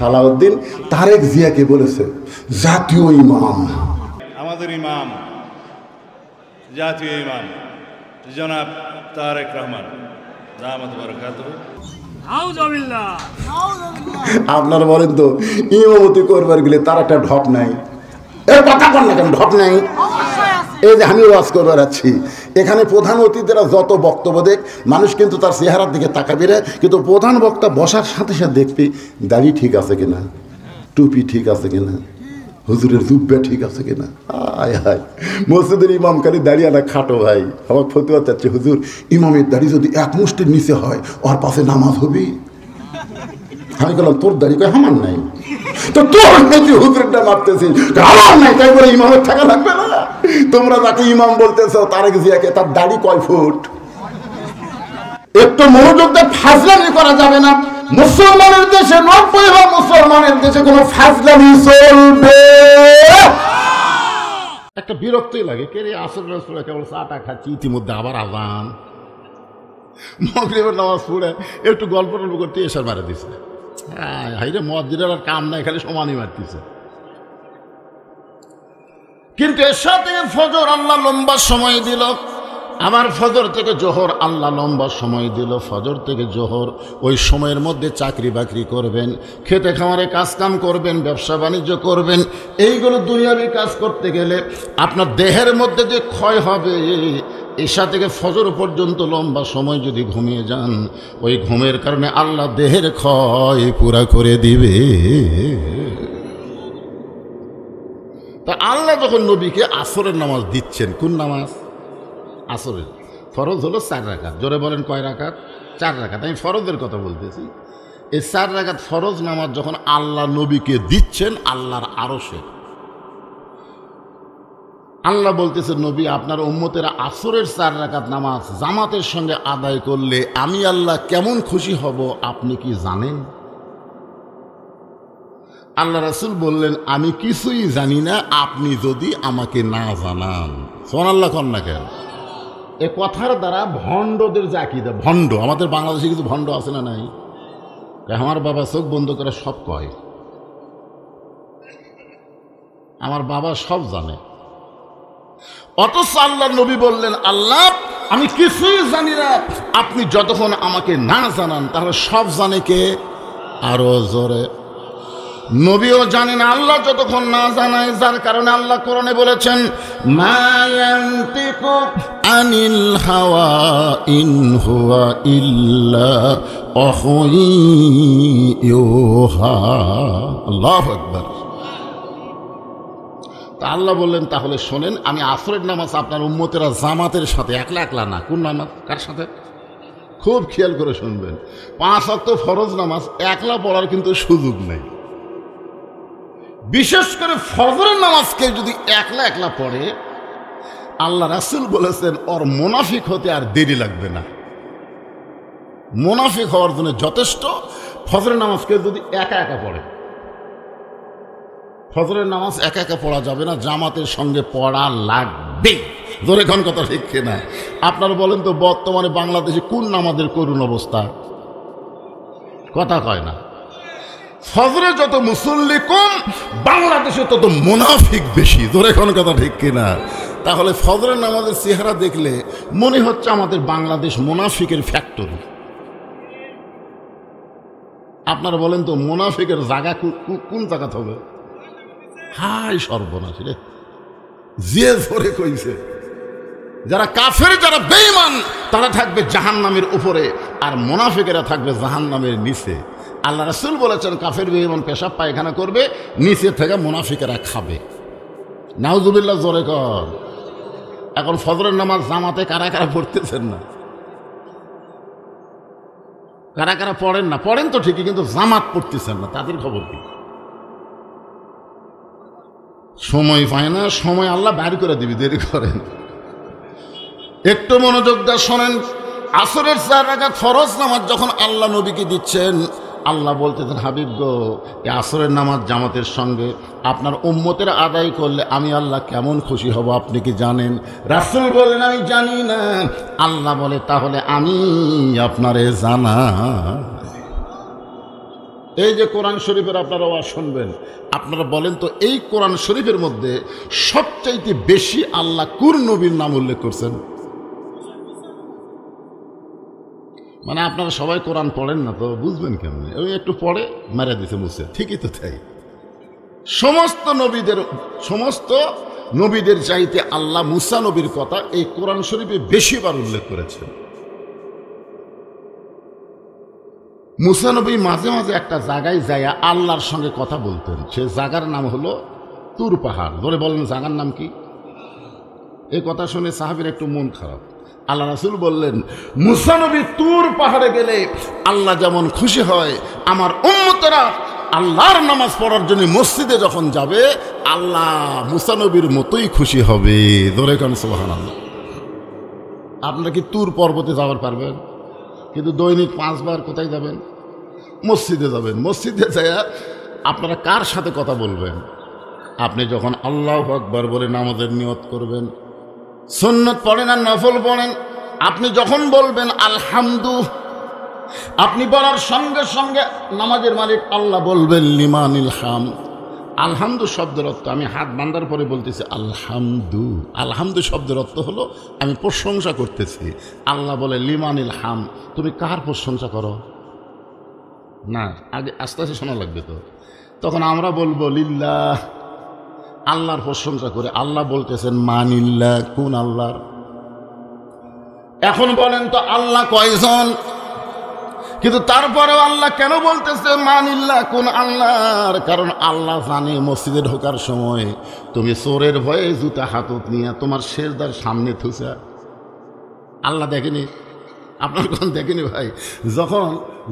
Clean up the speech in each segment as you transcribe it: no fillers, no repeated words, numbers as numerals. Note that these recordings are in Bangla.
সালাউদ্দিন তারেক জিয়াকে বলেছে জাতীয় ইমাম। আমাদের ইমাম, জাতীয় ইমাম জনাব তারেক রহমান দামাত বারাকাতুহু। আপনারা বলেন তো, ইমামতি করবার গেলে তার একটা ঢপ নাই? এর কথা বল না কেন, ঢপ নাই? এই যে আমি ওয়াজ করবার আছি, এখানে প্রধান অতিথিরা যত বক্তব্য দেখ, মানুষ কিন্তু তার চেহারার দিকে তাকাবি রে, কিন্তু প্রধান বক্তা বসার সাথে সাথে দেখবি দাড়ি ঠিক আছে কিনা, টুপি ঠিক আছে কিনা, হুজুরের জুব্বা ঠিক আছে কিনা। আয় হায়, মসজিদের ইমাম খালি দাড়ি আনা খাটো ভাই। আমার ফতুয়া চাচ্ছে, হুজুর ইমামের দাড়ি যদি এক মুষ্টির নিচে হয় ওর পাশে নামাজ হবে? আমি বললাম তোর দাড়ি কয় আমার নাই, তো তোর নাকি হুজুরটা মারতেছিস, আমার নাই, তাই বলে ইমামের থাকা লাগবে না? তোমরা যাকে ইমাম বলতেছ তারেক জিয়াকে, তার দাড়ি কয় ফুট? একটু মনোযোগ দিয়ে ফাজলামি করা যাবে না। মুসলমানের দেশে 90 মুসলমানের দেশে কোনো ফাজলামি চলবে। একটা বিরক্তই লাগে, কে রে আসর রসুল কেবল চাটা খাচ্ছি, ইতিমধ্যে আবার আজান, মাগরিবের নামাজ পড়ে একটু গল্প টল্প করতে এসে মারা দিছে। হাইরে মসজিদের আর কাম নাই, খালি সমানই মারতেছে। কিন্তু এর সাথে ফজর আল্লাহ লম্বা সময় দিল, আমার ফজর থেকে জোহর আল্লাহ লম্বা সময় দিল। ফজর থেকে জোহর ওই সময়ের মধ্যে চাকরি বাকরি করবেন, খেতে খামারে কাজকাম করবেন, ব্যবসা বাণিজ্য করবেন। এইগুলো দুনিয়াবি কাজ করতে গেলে আপনার দেহের মধ্যে যে ক্ষয় হবে, এশা থেকে ফজর পর্যন্ত লম্বা সময় যদি ঘুমিয়ে যান, ওই ঘুমের কারণে আল্লাহ দেহের ক্ষয় পুরা করে দিবে। তা আল্লাহ যখন নবীকে আসরের নামাজ দিচ্ছেন, কোন নামাজ? আসরের। ফরজ হলো 4 রাকাত। জোরে বলেন কয় রাকাত? 4 রাকাত। আমি ফরজের কথা বলতেছি। এই 4 রাকাত ফরজ নামাজ যখন আল্লাহ নবীকে দিচ্ছেন আল্লাহর আরশে, আল্লাহ বলতেছে, নবী আপনার উম্মতেরা আসরের 4 রাকাত নামাজ জামাতের সঙ্গে আদায় করলে আমি আল্লাহ কেমন খুশি হব আপনি কি জানেন? আল্লাহ রাসূল বললেন, আমি কিছুই জানি না আপনি যদি আমাকে না জানান। সুবহানাল্লাহ কন না কেন? এ কথার দ্বারা ভণ্ডদের যে আকীদা, ভণ্ড, আমাদের বাংলাদেশে কিছু ভণ্ড আছে না নাই? আমার বাবা চোখ বন্ধ করে সব কয়, আমার বাবা সব জানে। অথচ আল্লাহ নবী বললেন, আল্লাহ আমি কিছুই জানি না, আপনি যতক্ষণ আমাকে না জানান তাহলে সব জানে কে? আরো জোরে। নবীও জানেন আল্লাহ যতক্ষণ না জানায়, যার কারণে আল্লাহ কোরআনে বলেছেন, মা ইয়ানতিকু আনিল হাওয়া ইন হুয়া ইল্লা ওয়াহয়ুহা। আল্লাহু আকবার। তা আল্লাহ বললেন, তাহলে শোনেন, আমি আসরের নামাজ আপনার উম্মতেরা জামাতের সাথে, একলা একলা না। কোন নামাজ? কার সাথে? খুব খেয়াল করে শুনবেন। 5 ওয়াক্ত ফরজ নামাজ একলা পড়ার কিন্তু সুযোগ নেই। বিশেষ করে ফজরের নামাজকে যদি একলা একলা পড়ে, আল্লাহ রাসূল বলেছেন ওর মুনাফিক হতে আর দেরি লাগবে না। মুনাফিক হওয়ার জন্য যথেষ্ট ফজরের নামাজকে যদি একা একা পড়ে। ফজরের নামাজ একা একা পড়া যাবে না, জামাতের সঙ্গে পড়া লাগবে। ধরে কোন কথা ঠিক কিনা? আপনারা বলেন তো, বর্তমানে বাংলাদেশে কোন নামাজের করুণ অবস্থা? কথা কয় না। ফজরে যত মুসল্লি কম, বাংলাদেশে তত মুনাফিক বেশি। ধরে কোন কথা ঠিক কিনা? তাহলে ফজরের নামাজের চেহারা দেখলে মনে হচ্ছে আমাদের বাংলাদেশ মুনাফিকের ফ্যাক্টরি। আপনারা বলেন তো, মুনাফিকের জায়গা কোন জায়গা হবে? হাই সর্বনাশ রে, যে ধরে কইছে, যারা কাফের, যারা বেঈমান, তারা থাকবে জাহান্নামের উপরে, আর মুনাফিকেরা থাকবে জাহান্নামের নিচে। আল্লাহ রাসূল বলেছেন, কাফের বেঈমান পেশাব পায়খানা করবে, নিচে থেকে মুনাফিকেরা খাবে। নাউজুবিল্লাহ, জোরে কর। এখন ফজরের নামাজ জামাতে কারা কারা পড়তেছেন না? কারা কারা পড়েন না? পড়েন তো ঠিকই, কিন্তু জামাত পড়তেছেন না, তাদের খবর কি? সময় পায় না, সময় আল্লাহ বাইর করে দিবি, দেরি করেন। একটু মনোযোগ দিয়ে শোনেন। আসরের 4 রাকাত ফরজ নামাজ যখন আল্লাহ নবীকে দিচ্ছেন, আল্লাহ বলতেছেন, হাবিব গো, এই আসরের নামাজ জামাতের সঙ্গে আপনার উম্মতের আদায় করলে আমি আল্লাহ কেমন খুশি হব আপনি কি জানেন? রাসূল বলেন, আমি জানি না। আল্লাহ বলে, তাহলে আমি আপনারে জানা। এই যে কোরআন শরীফের আপনারা ওয়াজ শুনবেন, আপনারা বলেন তো এই কোরআন শরীফের মধ্যে সবচাইতে বেশি আল্লাহ কোন নবীর নাম উল্লেখ করছেন? মানে আপনারা সবাই কোরআন পড়েন না তো বুঝবেন কেমনে? ওই একটু পড়ে মেরে দিতে মুছে, ঠিকই তো তাই। সমস্ত নবীদের চাইতে আল্লাহ মুসা নবীর কথা এই কোরআন শরীফে বেশিবার উল্লেখ করেছেন। মুসা নবী মাঝে মাঝে একটা জায়গায় যাইয়া আল্লাহর সঙ্গে কথা বলতেন। সে জায়গার নাম হলো তুর পাহাড়। ধরে বলেন জায়গার নাম কি? এই কথা শুনে সাহাবীর একটু মন খারাপ। আল্লাহ রাসূল বললেন, মুসা নবী তুর পাহাড়ে গেলে আল্লাহ যেমন খুশি হয়, আমার উম্মতেরা আল্লাহর নামাজ পড়ার জন্য মসজিদে যখন যাবে আল্লাহ মুসা নবীর মতোই খুশি হবে। ধরে কান সুবহানাল্লাহ। আপনারা কি তুর পর্বতে যাওয়ার পারবেন? কিন্তু দৈনিক 5 বার কোথায় যাবেন? মসজিদে যাবেন। মসজিদে যাইয়া আপনারা কার সাথে কথা বলবেন? আপনি যখন আল্লাহু আকবার বলে নামাজের নিয়ত করবেন, সুন্নত পড়েন আর নফল পড়েন, আপনি যখন বলবেন আলহামদু, আপনি বলার সঙ্গে সঙ্গে নামাজের মালিক আল্লাহ বলবেন লিমানিল হাম। আলহামদু শব্দের অর্থ, আমি হাত বান্ধার পরে বলতেছি আলহামদু। আলহামদু শব্দের অর্থ হলো আমি প্রশংসা করতেছি। আল্লাহ বলে লিমানিল হাম, তুমি কার প্রশংসা করো? না, আগে আস্তে আস্তে শোনা লাগবে তো। তখন আমরা বলবো লিল্লাহ, আল্লাহর প্রশংসা করে। আল্লাহ বলতেছেন মানিল্লাহ, কোন আল্লাহর? এখন বলেন তো আল্লাহ কয়জন? কিন্তু তারপরেও আল্লাহ কেন বলতেছে মানিল্লাহ, কোন আল্লাহর? কারণ আল্লাহ জানে মসজিদে ঢোকার সময় তুমি চোরের ভয়ে জুতা হাতত নিয়ে তোমার সেজদার সামনে থুসা। আল্লাহ দেখেনি? আপনার কোন দেখেনি ভাই? যখন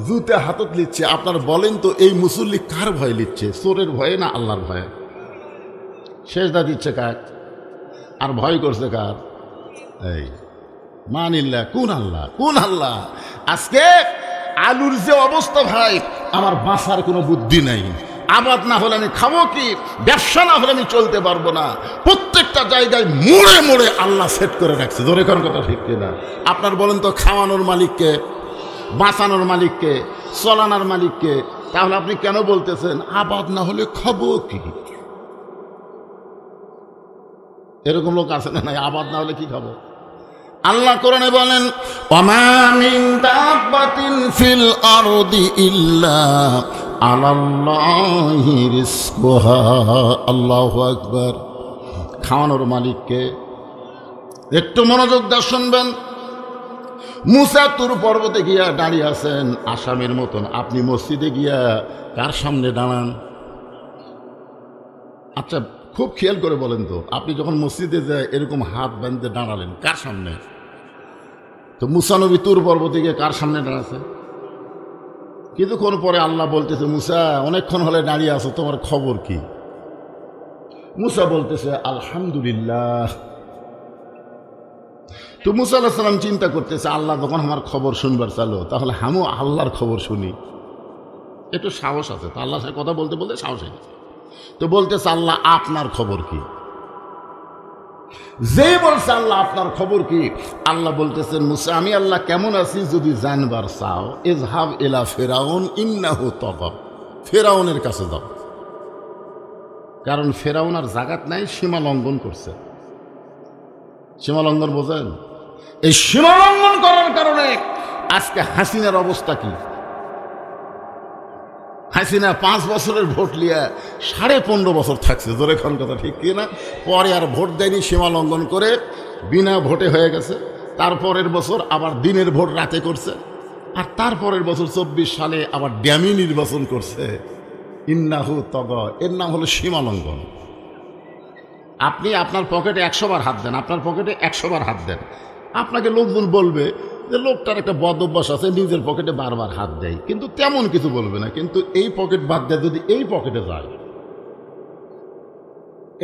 জুতে হাতত লিচ্ছে, আপনার বলেন তো এই মুসল্লি কার ভয় লিচ্ছে? চোরের ভয়ে না আল্লাহর ভয়ে? সেজদা দিচ্ছে কার আর ভয় করছে কার? এই মানিল্লাহ, কোন আল্লাহ? কোন আল্লাহ? আজকে আলুর যে অবস্থা ভাই, আমার বাঁচার কোনো বুদ্ধি নাই। আবাদ না হলে আমি খাবো কি? ব্যবসা না হলে আমি চলতে পারবো না। প্রত্যেকটা জায়গায় মোড়ে মোড়ে আল্লাহ সেট করে রাখছে। ধরে কোন কথা ঠিক কিনা? আপনার বলেন তো খাওয়ানোর মালিককে, বাঁচানোর মালিককে, চলানোর মালিককে? তাহলে আপনি কেন বলতেছেন আবাদ না হলে খাবো কি? এরকম লোক আছে না? নাই, আবাদ না হলে কি খাবো? আল্লাহ কোরআনে বলেন ওয়ামা মিন দাব্বাতিন ফিল আরদি ইল্লা আলাল্লাহি রিজকুহা। আল্লাহু আকবার। খাওয়ানোর মালিককে একটু মনোযোগ দিয়ে শুনবেন। মুসা তুর পর্বতে গিয়া দাঁড়িয়ে আছেন আসামের মতন। আপনি মসজিদে গিয়া কার সামনে দাঁড়ান? আচ্ছা খুব খেয়াল করে বলেন তো, আপনি যখন মসজিদে যায় এরকম হাত বাঁধতে দাঁড়ালেন কার সামনে? তো মুসা নবী তুর পর্বতে গিয়ে কার সামনে দাঁড়াছে? কিছুক্ষণ পরে আল্লাহ বলতেছে মুসা অনেকক্ষণ হলে দাঁড়িয়ে আছো, তোমার খবর কি? মুসা বলতেছে আলহামদুলিল্লাহ। তো মুসা আলাইহিস সালাম চিন্তা করতেছে আল্লাহ যখন আমার খবর শুনবার চালো, তাহলে আমিও আল্লাহর খবর শুনি। একটু সাহস আছে তো, আল্লাহর সাথে কথা বলতে বলতে সাহস হয়ে গেছে। তো বলতেছে আল্লাহ আপনার খবর কি? যে বলছে আল্লাহ আপনার খবর কি, আল্লাহ বলতেছেন মুসা আমি আল্লাহ কেমন আছি যদি জানবার চাও, ইযহাব ইলা ফিরাউন ইন্নাহু তাগা। ফেরাউনের কাছে যাও, কারণ ফেরাউন আর জাগাত নাই, সীমা লঙ্ঘন করছে। সীমা লঙ্ঘন বোঝেন? এই সীমা লঙ্ঘন করার কারণে আজকে হাসিনার অবস্থা কি? হাসিনা 5 বছরের ভোট লিয়া 15.5 বছর থাকছে। জোরে খান কথা ঠিক কি না? পরে আর ভোট দেয়নি, সীমা লঙ্ঘন করে বিনা ভোটে হয়ে গেছে। তারপরের বছর আবার দিনের ভোট রাতে করছে, আর তারপরের বছর 24 সালে আবার ড্যামি নির্বাচন করছে। ইন্নাহু তাগা, এর নাম হলো সীমা লঙ্ঘন। আপনি আপনার পকেটে 100 বার হাত দেন, আপনার পকেটে 100 বার হাত দেন, আপনাকে লোকজন বলবে যে লোকটার একটা বদ অভ্যাস আছে, নিজের পকেটে বারবার হাত দেয়, কিন্তু তেমন কিছু বলবে না। কিন্তু এই পকেট বাদ দেয় যদি এই পকেটে যায়,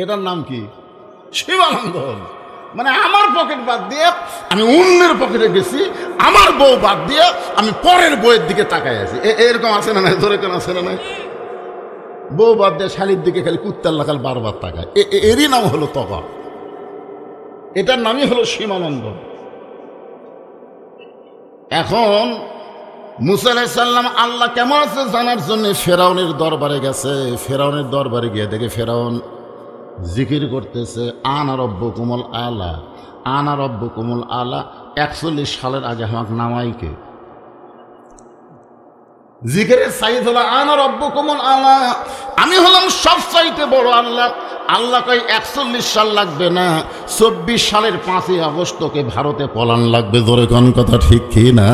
এটার নাম কি? সীমা লঙ্ঘন। মানে আমার পকেট বাদ দিয়ে আমি অন্যের পকেটে গেছি, আমার বউ বাদ দিয়ে আমি পরের বউয়ের দিকে তাকাই আছি। এরকম আছে না? নাই ধরে কেন আছে না? নাই বউ বাদ দিয়ে শালির দিকে খালি কুত্তার লাগাল বারবার তাকায়, এরই নাম হলো তগা। এটার নামই হলো সীমা লঙ্ঘন। এখন মুসা আলাইহিস সালাম আল্লাহ কেমন আছে জানার জন্য ফেরাউনের দরবারে গেছে। ফেরাউনের দরবারে গিয়ে দেখে ফেরাউন জিকির করতেছে আনা রব্বুকুমুল আলা, আনা রব্বুকুমুল আলা। 41 সালের আগে আমাকে নামাইকে জিকিরের সাইদ হলো আনা রব্বুকুমুল আলা, আমি হলাম সবচাইতে বড় আল্লাহ। আল্লাহ কয় 41 সাল লাগবে না, 24 সালের 5ই আগস্ট তোকে ভারতে পলান লাগবে। জোরে কোন কথা ঠিক কি না?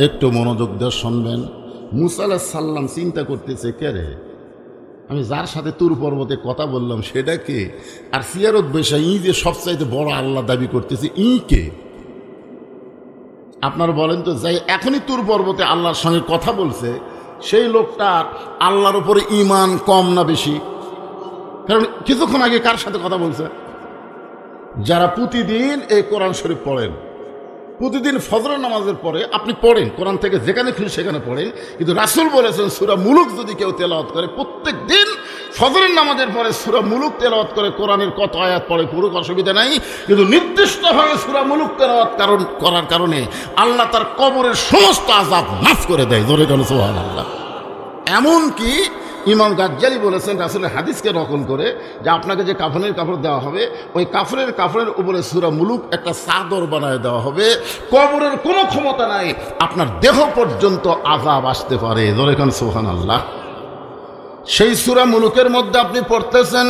একটু মনোযোগ দিয়ে শুনবেন। মুসা আলাইহিস সালাম চিন্তা করতেছে, কে রে, আমি যার সাথে তুর পর্বতে কথা বললাম সেটা কে? আর সিয়ারত বৈশা ই যে সবচাইতে বড় আল্লাহ দাবি করতেছে, ই কে? আপনারা বলেন তো, যাই এখনই তুর পর্বতে আল্লাহর সঙ্গে কথা বলছে সেই লোকটার আল্লাহর উপরে ঈমান কম না বেশি? কারণ কিছুক্ষণ আগে কার সাথে কথা বলছে? যারা প্রতিদিন এই কোরআন শরীফ পড়েন, প্রতিদিন ফজরের নামাজের পরে আপনি পড়েন, কোরআন থেকে যেখানে খুশি সেখানে পড়েন, কিন্তু রাসূল বলেছেন সূরা মুলুক যদি কেউ তেলাওয়াত করে, প্রত্যেক দিন ফজরের নামাজের পরে সূরা মুলুক তেলাওয়াত করে, কোরআনের কত আয়াত পড়ে পুরো অসুবিধা নাই, কিন্তু নির্দিষ্টভাবে সূরা মুলুক তেলাওয়াত করার কারণে আল্লাহ তার কবরের সমস্ত আযাব মাফ করে দেয়। জোরে বলেন সুবহানাল্লাহ। এমনকি ইমাম গাজ্জালি বলেছেন রাসূলের হাদিসকে নকল করে, যে আপনাকে যে কাফনের কাপড় দেওয়া হবে ওই কাপড়ের উপরে সূরা মুলুক একটা চাদর বানায় দেওয়া হবে। কবরের কোনো ক্ষমতা নাই, আপনার দেহ পর্যন্ত আযাব আসতে পারে। জোরে কোন সুবহানাল্লাহ। সেই সূরা মুলুকের মধ্যে আপনি পড়তেছেন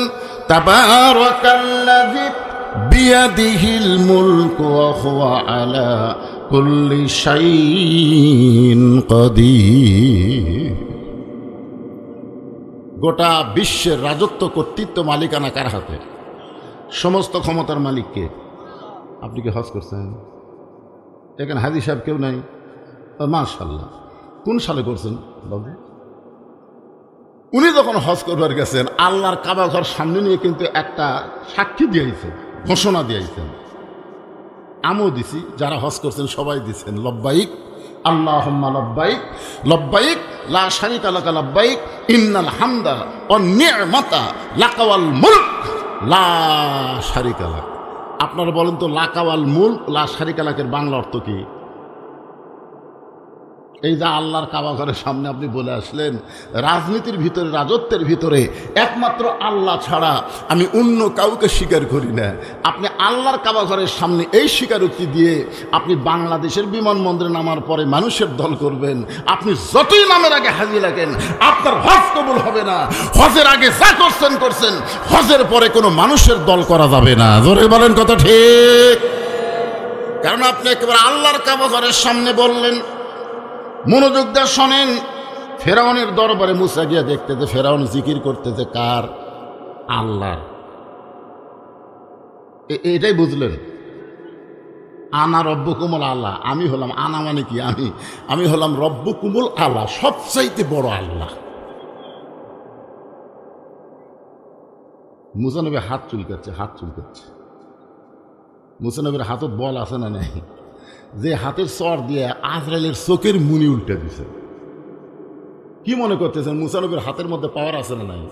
তাবারাকাল্লাযী বিয়াদিহিল মুলকু ওয়া হুয়া আলা কুল্লি শাইইন কাদির। গোটা বিশ্বের রাজত্ব কর্তৃত্ব মালিকানা কার হাতে? সমস্ত ক্ষমতার মালিককে। আপনি কি হজ করছেন? এখানে হাজী সাহেব কেউ নাই? মাশাআল্লাহ। কোন সালে করছেন বাবু? উনি যখন হজ করবার গেছেন আল্লাহর কাবা ঘর সামনে নিয়ে কিন্তু একটা সাক্ষী দিয়েছেন, ঘোষণা দিয়েছেন। আমিও দিছি, যারা হজ করছেন সবাই দিচ্ছেন, লব্বাইক আল্লাহুম্মা লব্বাইক লব্বাইক লা শারীকা লাকা লব্বাইক ইন্নাল হামদা ওয়ান নি'মাতা লাকা ওয়াল মুলক লা শারীকা লাক। আপনারা বলেন তো, লাকা ওয়াল মুলক লা শারীকা লাকের বাংলা অর্থ কি? এই যে আল্লাহর কাবা ঘরের সামনে আপনি বলে আসলেন, রাজনীতির ভিতরে, রাজত্বের ভিতরে একমাত্র আল্লাহ ছাড়া আমি অন্য কাউকে স্বীকার করি না। আপনি আল্লাহর কাবা ঘরের সামনে এই স্বীকারোক্তি দিয়ে আপনি বাংলাদেশের বিমানবন্দরে নামার পরে মানুষের দল করবেন, আপনি যতই নামের আগে হাজি লাগেন আপনার হজ কবুল হবে না। হজের আগে যা করছেন, হজের পরে কোনো মানুষের দল করা যাবে না। জোরে বলেন কথা ঠিক? কারণ আপনি একেবারে আল্লাহর কাবা ঘরের সামনে বললেন। মনোযোগ দিয়ে শোনেন। ফেরাউনের দরবারে মুসা গিয়া দেখতেছে ফেরাউন জিকির করতেছে কার? আল্লাহর। এটাই বুঝলেন? আনা রব্বুকুমুল আলা, আমি হলাম, আনা মানে কি? আমি হলাম রব্বুকুমুল আলা, সবচাইতে বড় আল্লাহ। মুসা নবী হাত চুলকাচ্ছে। মুসা নবীর হাতত বল আছে না নাই? যে হাতের চর দিয়ে আজরাইলের চোখের মুনি উল্টে দিছে। কি মনে করতেছেন মুসা নবীর হাতের মধ্যে পাওয়ার আছে না নাই?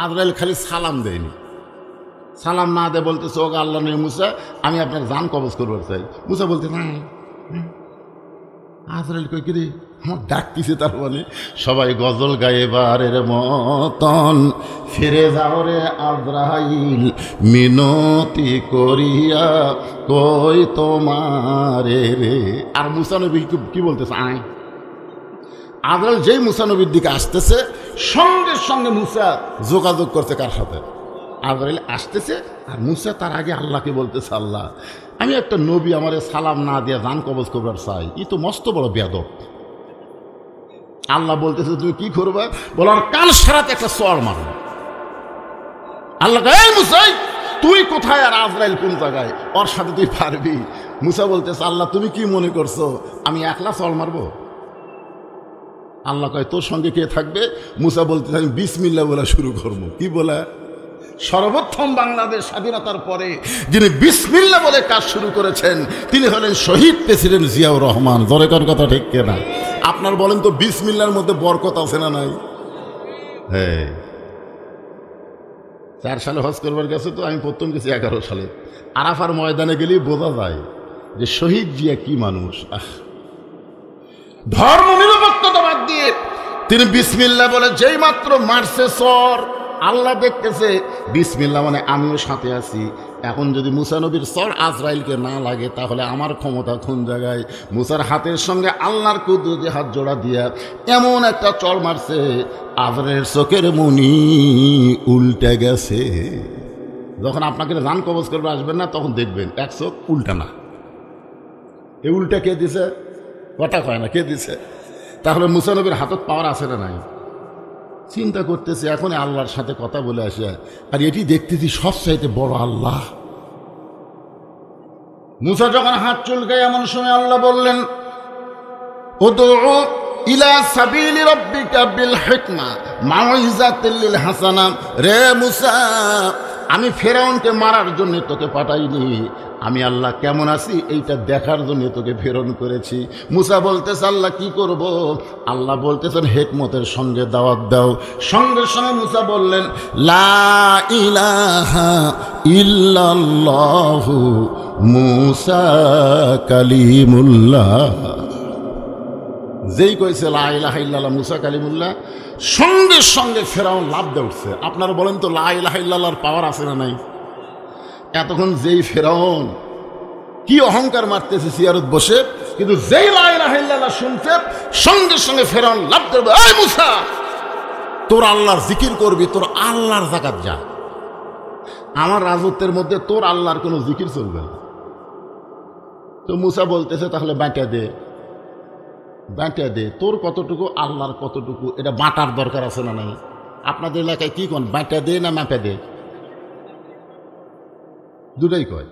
আজরাইল খালি সালাম দেয়নি, সালাম না দেয় বলতেছে, ও আল্লাহ নবী মুসা, আমি আপনার জান কবজ করবার চাই। মুসা বলতে না। আজরাইল কই, কি রে আমার ডাকতেছে? তার মানে সবাই গজল গায়ে বারের মতন, ফিরে যাও রে আজরাইল মিনতি করিয়া কই তোমারে রে। আর মুসা নবী কি বলতেছে? আয়। আজরাইল যেই মুসা নবীর দিকে আসতেছে সঙ্গে সঙ্গে মুসা যোগাযোগ করছে কার সাথে? আজরাইল আসতেছে আর মুসা তার আগে আল্লাহকে বলতেছে, আল্লাহ আমি একটা নবী, আমারে সালাম না দিয়ে জান কবজ করবার চাই। ই তো মস্ত বড় বেয়াদব। আল্লাহ বলতেছে, তুমি কি করবা? বলার কান সারাতে একটা চড় মারো। আল্লাহ এই মুসা তুই কোথায় আর আজরাইল কোন জায়গায়? ওর সাথে তুই পারবি? মুসা বলতেছে, আল্লাহ তুমি কি মনে করছো আমি একলা চড় মারবো? আল্লাহ কয়, তোর সঙ্গে কে থাকবে? মুসা বলতেছে, আমি বিসমিল্লাহ বলা শুরু করবো। কি বলা? সর্বপ্রথম বাংলাদেশ স্বাধীনতার পরে যিনি বিসমিল্লাহ বলে কাজ শুরু করেছেন তিনি হলেন শহীদ প্রেসিডেন্ট জিয়াউর রহমান। দরকার কথা ঠিক কিনা? আপনার বলেন তো, বিসমিল্লাহর মধ্যে বরকত আছে না নাই? হ্যাঁ, 4 সালে হজ করবার গেছে তো, আমি প্রথম গেছি 11 সালে। আরাফার ময়দানে গেলেই বোঝা যায় যে শহীদ জিয়া কি মানুষ। ধর্ম নিরপেক্ষতা বাদ দিয়ে তিনি বিসমিল্লাহ বলে যেই মাত্র মারছে সর, আল্লাহ দেখতেছে বিসমিল্লাহ মানে আমিও সাথে আছি। এখন যদি মুসা নবীর সর আজরাইলকে না লাগে তাহলে আমার ক্ষমতা কোন জায়গায়? মুসার হাতের সঙ্গে আল্লাহর কুদরতি হাত জোড়া দিয়া এমন একটা চড় মারছে, আজরাইলের চোখের মনি উল্টে গেছে। যখন আপনাকে রান কবজ করবে আসবেন না, তখন দেখবেন এক চোখ উল্টা না। এ উল্টা কে দিছে? কথা কয় না, কে দিছে? তাহলে মুসা নবীর হাতত পাওয়ার আছে না নাই? চিন্তা করতেছে এখন আল্লাহর সাথে কথা বলে আসে, আর এটি দেখতেছি সবচাইতে বড় আল্লাহ। মুসা যখন হাত চুলকায় এমন সময় আল্লাহ বললেন, উদউ ইলা সাবিলি রাব্বিকা বিল হিকমা মাউইজাতিল লিল হাসানা। রে মুসা, আমি ফেরাউনকে মারার জন্য তোকে পাঠাইনি, আমি আল্লাহ কেমন আছি এইটা দেখার জন্য তোকে প্রেরণ করেছি। মুসা বলতেছে আল্লাহ কি করব? আল্লাহ বলতেছেন হিকমতের সঙ্গে দাওয়াত দাও। সঙ্গে সঙ্গে মুসা বললেন লা ইলাহা ইল্লাল্লাহু মুসা কালিমুল্লাহ। যেই কইছে লা ইলাহা ইল্লাল্লাহ মুসা কালিমুল্লাহ, সঙ্গে সঙ্গে ফেরাউন লাভ দিয়ে উঠছে। আপনারা বলেন তো লা ইলাহা ইল্লাল্লাহর পাওয়ার আছে না নাই? এতক্ষণ যেই ফেরাউন কি অহংকার মারতেছে সিয়ারত বসে, কিন্তু যেই লা ইলাহা ইল্লাল্লাহ শুনছে সঙ্গে সঙ্গে ফেরাউন লাভ দেবে, এই মুসা তোর আল্লাহর জিকির করবি, তোর আল্লাহর জাকাত যা। আমার রাজত্বের মধ্যে তোর আল্লাহর কোনো জিকির চলবে না। তো মুসা বলতেছে তাহলে বাঁটা দে, বাঁটা দে, তোর কতটুকু আল্লাহর কতটুকু এটা বাঁটার দরকার আছে না নাই? আপনাদের এলাকায় কি কোন বাঁটা দে না মাপা দে? দুটাই কয়।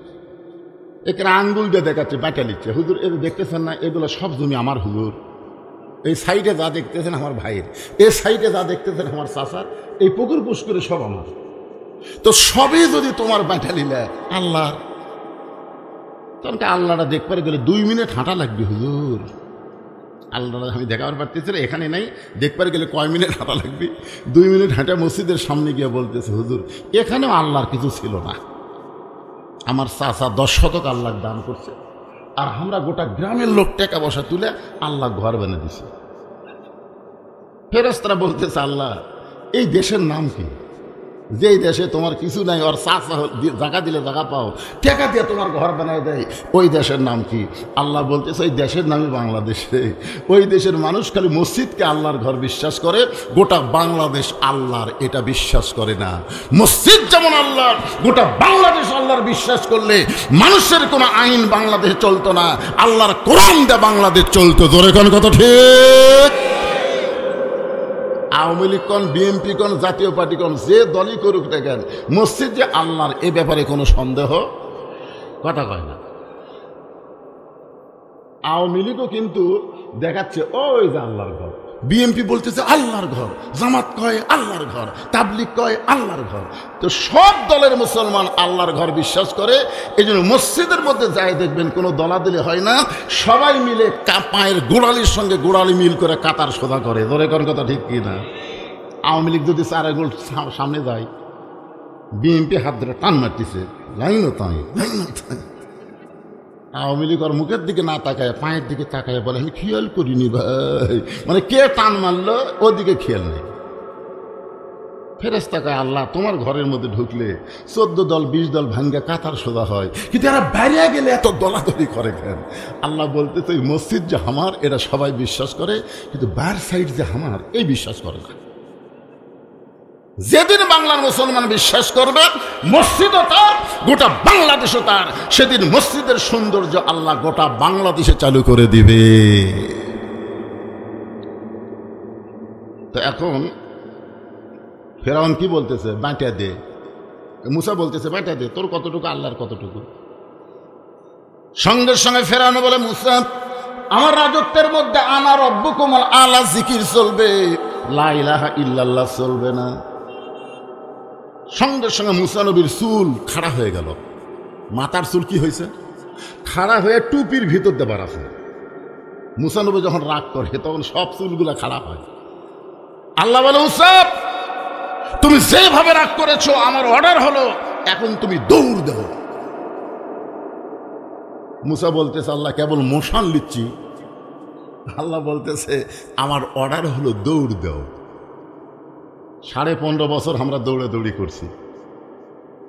এখানে আঙ্গুল দিয়ে দেখাচ্ছে বাঁটা নিচ্ছে। হুজুর এদের দেখতেছেন না, এগুলো সব জমি আমার হুজুর। এই সাইডে যা দেখতেছেন আমার ভাইয়ের, এই সাইডে যা দেখতেছেন আমার চাচার, এই পুকুর পুষ্করে সব আমার। তো সবই যদি তোমার বাঁটা নিলে আল্লাহ, তখন আল্লাহটা দেখবার গেলে 2 মিনিট হাঁটা লাগবে হুজুর। আল্লাহটা আমি দেখাবার পারতেছি না, এখানে নাই, দেখবার গেলে কয় মিনিট হাঁটা লাগবে? 2 মিনিট হাঁটা মসজিদের সামনে গিয়ে বলতেছে হুজুর এখানেও আল্লাহর কিছু ছিল না, আমার চাচা 10 শতক আল্লাহ দান করছে, আর আমরা গোটা গ্রামের লোক টাকা পয়সা তুলে আল্লাহ ঘর বানিয়ে দিছে। ফেরেশতারা বলতেছে আল্লাহ এই দেশের নাম কি? যেই দেশে তোমার কিছু নাই, ওর চাচা জায়গা দিলে জায়গা পাও, টাকা দিয়ে তোমার ঘর বানায় দেয়, ওই দেশের নাম কি? আল্লাহ বলতেছে ওই দেশের নামই বাংলাদেশে। ওই দেশের মানুষ খালি মসজিদকে আল্লাহর ঘর বিশ্বাস করে, গোটা বাংলাদেশ আল্লাহর এটা বিশ্বাস করে না। মসজিদ যেমন আল্লাহর, গোটা বাংলাদেশ আল্লাহর বিশ্বাস করলে মানুষের কোনো আইন বাংলাদেশে চলতো না, আল্লাহর কোরআন দিয়ে বাংলাদেশ চলতো। জোরে কোন কথা ঠিক? আওয়ামী লীগ কোন, বিএনপি কোন, জাতীয় পার্টি কোন, যে দলই করুক না কেন, মসজিদ যে আল্লাহর এ ব্যাপারে কোনো সন্দেহ কথা কয় না। আওয়ামী লীগও কিন্তু দেখাচ্ছে ওই যে আল্লাহর ঘর, বিএনপি বলতেছে আল্লাহর ঘর, জামাত কয় আল্লাহর ঘর, তাবলিগ কয় আল্লাহর ঘর। তো সব দলের মুসলমান আল্লাহর ঘর বিশ্বাস করে, এই জন্য মসজিদের মধ্যে যাই দেখবেন কোনো দলাদলি হয় না, সবাই মিলে পায়ের গোড়ালির সঙ্গে গোড়ালি মিল করে কাতার সোজা করে। ধরে কোন কথা ঠিক কি না? আওয়ামী লীগ যদি 4 আঙ্গুল সামনে যায়, বিএনপি হাত ধরে টান মারতেছে, লাইনও তাই লাইনও তাই। আওয়ামী লীগ ওর মুখের দিকে না তাকায়, পায়ের দিকে তাকায় বলে আমি খেয়াল করিনি ভাই, মানে কে টান মারলো ওদিকে খেয়াল নেই। ফেরেশতা কয় আল্লাহ তোমার ঘরের মধ্যে ঢুকলে 14 দল 20 দল ভাঙ্গা কাতার সোজা হয়, কিন্তু এরা বাইরে গেলে এত দলাদলি করে কেন? আল্লাহ বলতে এই মসজিদ যে আমার এটা সবাই বিশ্বাস করে, কিন্তু বার সাইড যে আমার এই বিশ্বাস করে না। যেদিন বাংলার মুসলমান বিশ্বাস করবে মসজিদও তার, গোটা বাংলাদেশও তার, সেদিন মসজিদের সৌন্দর্য আল্লাহ গোটা বাংলাদেশে চালু করে দিবে। তো এখন ফেরাউন কি বলতেছে? বাঁটা দে। মুসা বলতেছে বাঁটা দে, তোর কতটুকু আল্লাহর কতটুকু। সঙ্গে সঙ্গে ফেরাউন বলে মুসা আমার রাজত্বের মধ্যে আনা রব্বুকুমুল আলা জিকির চলবে, লা ইলাহা ইল্লাল্লাহ চলবে না। সঙ্গে সঙ্গে মুসা নবীর চুল খাড়া হয়ে গেল। মাথার চুল কি হয়েছে? খাড়া হয়ে টুপির ভিতর দেবার আছে। মুসা নবী যখন রাগ করে তখন সব চুলগুলা খাড়া হয়। আল্লাহ বলে মুসা তুমি যেভাবে রাগ করেছো আমার অর্ডার হলো এখন তুমি দৌড় দাও। মুসা বলতেছে আল্লাহ কেবল মোশন লিচ্ছি। আল্লাহ বলতেছে আমার অর্ডার হলো দৌড় দাও। 15.5 বছর আমরা দৌড়াদৌড়ি করছি,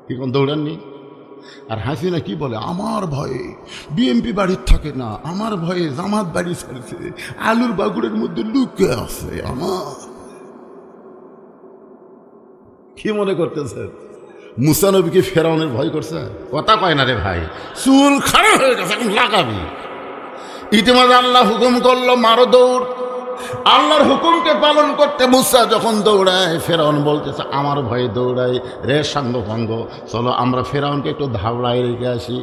কি কোন দৌড়াননি? আর হাসিনা কি বলে, আমার ভয়ে বিএমপি বাড়ির থাকে না, আমার ভয়ে জামাত বাড়ি ছাড়ছে, আলুর বাগুড়ের মধ্যে লুকে আছে। আমার কি মনে করতেছে মুসা নবী কি ফেরাউনের ভয় করছে? কথা কয় না রে ভাই, চুল খারাপ হয়ে গেছে, এখন লাগাবি। ইতিমধ্যে আল্লাহ হুকুম করলো মারো দৌড়। আল্লাহর হুকুমকে পালন করতে মুসা যখন দৌড়ায়, ফেরাউন বলতেছে আমার ভয়ে দৌড়ায়। রে সাঙ্গ ভাঙ্গ, চলো আমরা ফেরাউনকে একটু ধাওড়ায় রেখে আসি।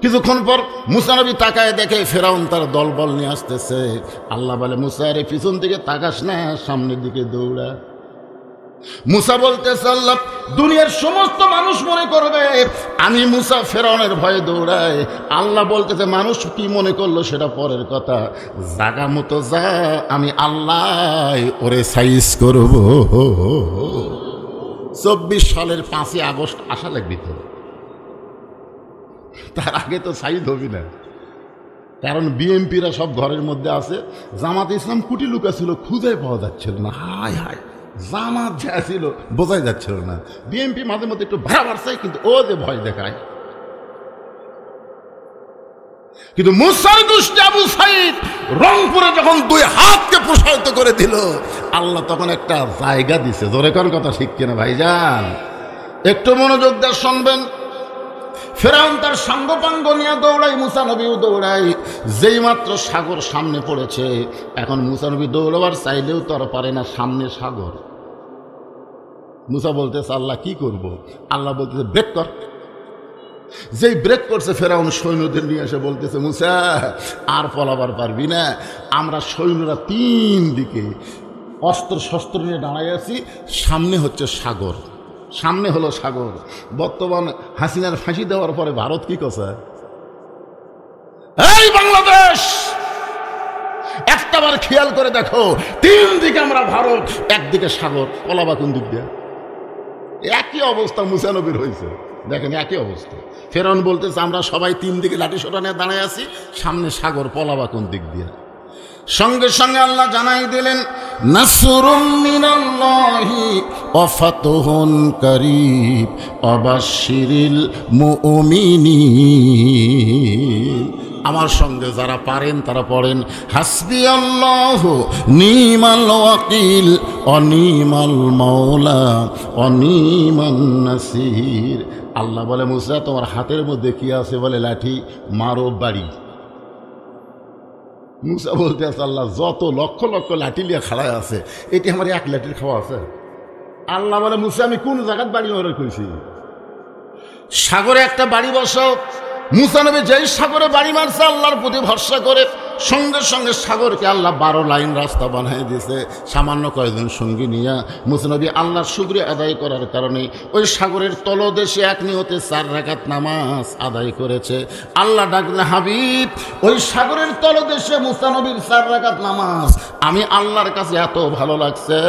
কিছুক্ষণ পর মুসা নবী তাকায় দেখে ফেরাউন তার দলবল নিয়ে আসতেছে। আল্লাহ বলে মুসা রে পিছন দিকে তাকাস না, সামনের দিকে দৌড়া। মুসা বলতেছে আল্লাহ দুনিয়ার সমস্ত মানুষ মনে করবে আমি মুসা ফেরাউনের ভয়ে দৌড়াই। আল্লাহ বলতেছে মানুষ কি মনে করলো সেটা পরের কথা, জাগা মতো যা, আমি আল্লাহ ওরে সাইজ করব। 24 সালের 5ই আগস্ট আসা লাগবে তো, তার আগে তো সাইজ হবি না। কারণ বিএমপিরা সব ঘরের মধ্যে আছে, জামাত ইসলাম কুটি লুকা ছিল, খুঁজে পাওয়া যাচ্ছিল না। হায় হায়, জামাত যা ছিল বোঝাই যাচ্ছিল না। বিএমপি মাঝে মধ্যে একটু ভাড়া বাড়ছে, কিন্তু ও যে ভয় দেখায়। কিন্তু মুসার দুষ্টি আবু সাইদ রংপুরে যখন 2 হাতকে প্রসারিত করে দিল, আল্লাহ তখন একটা জায়গা দিছে। জোরে কোন কথা ঠিক কিনা ভাইজান? একটু মনোযোগ দিয়ে শুনবেন। ফেরাউন তার সাঙ্গপাঙ্গ নিয়ে দৌড়াই, মুসা নবীও দৌড়াই। যেই মাত্র সাগর সামনে পড়েছে, এখন মুসা নবী দৌড়াবার চাইলেও তো আর পারে না, সামনে সাগর। মুসা বলতেছে আল্লাহ কি করব? আল্লাহ বলতেছে ব্রেক কর। যেই ব্রেক করছে, ফেরাউন সৈন্যদের নিয়ে এসে বলতেছে মুসা আর পলাবার পারবি না। আমরা সৈন্যরা 3 দিকে অস্ত্র শস্ত্র নিয়ে দাঁড়াই আছি, সামনে হচ্ছে সাগর, সামনে হলো সাগর। বর্তমান হাসিনার ফাঁসি দেওয়ার পরে ভারত কি করছে? এই বাংলাদেশ একটাবার খেয়াল করে দেখো, 3 দিকে আমরা ভারত, একদিকে সাগর, পলাবা কোন দিক দিয়ে? একই অবস্থা মুসা নবীর হয়েছে, দেখেন একই অবস্থা। ফেরাউন বলতেছে আমরা সবাই 3 দিকে লাঠি সোটা নিয়ে দাঁড়ায় আছি, সামনে সাগর, পলাবা কোন দিক দিয়ে? সঙ্গে সঙ্গে আল্লাহ জানাই দিলেন নাসরুম মিনাল্লাহি ওয়া ফাতহুন কারীব ওয়াবাশশিরিল মুমিনিন। আমার সঙ্গে যারা পারেন তারা পড়েন হাসবি আল্লাহ নিমাল ওয়াকিল ওয়া নিমাল মাওলা ওয়া নিমান নাসির। আল্লাহ বলে মুসা তোমার হাতের মধ্যে কি আছে? বলে লাঠি, মারো বাড়ি। মুসা বলতে আছে আল্লাহ যত লক্ষ লক্ষ লাঠি লিয়ে খাড়ায় আছে, এটি আমার 1 লাঠির খাওয়া আছে? আল্লাহ বলে মুসা আমি কোন জায়গায় বাড়ি মারা কইছি? সাগরে একটা বাড়ি বসাও। মুসা নবী যেই সাগরে বাড়ি মারছে আল্লাহর প্রতি ভরসা করে, সঙ্গে সঙ্গে সাগরকে আল্লাহ 12 লাইন রাস্তা বানিয়ে দিয়েছে। সামান্য কয়েকজন সঙ্গী নিয়ে মুসা নবী আল্লাহর শুকরিয়া আদায় করার কারণে ওই সাগরের তলদেশে এক নিয়তে 4 রাকাত নামাজ আদায় করেছে। আল্লাহ ডাকলে হাবিব ওই সাগরের তলদেশে মুসা নবীর 4 রাকাত নামাজ আমি আল্লাহর কাছে এত ভালো লাগছে,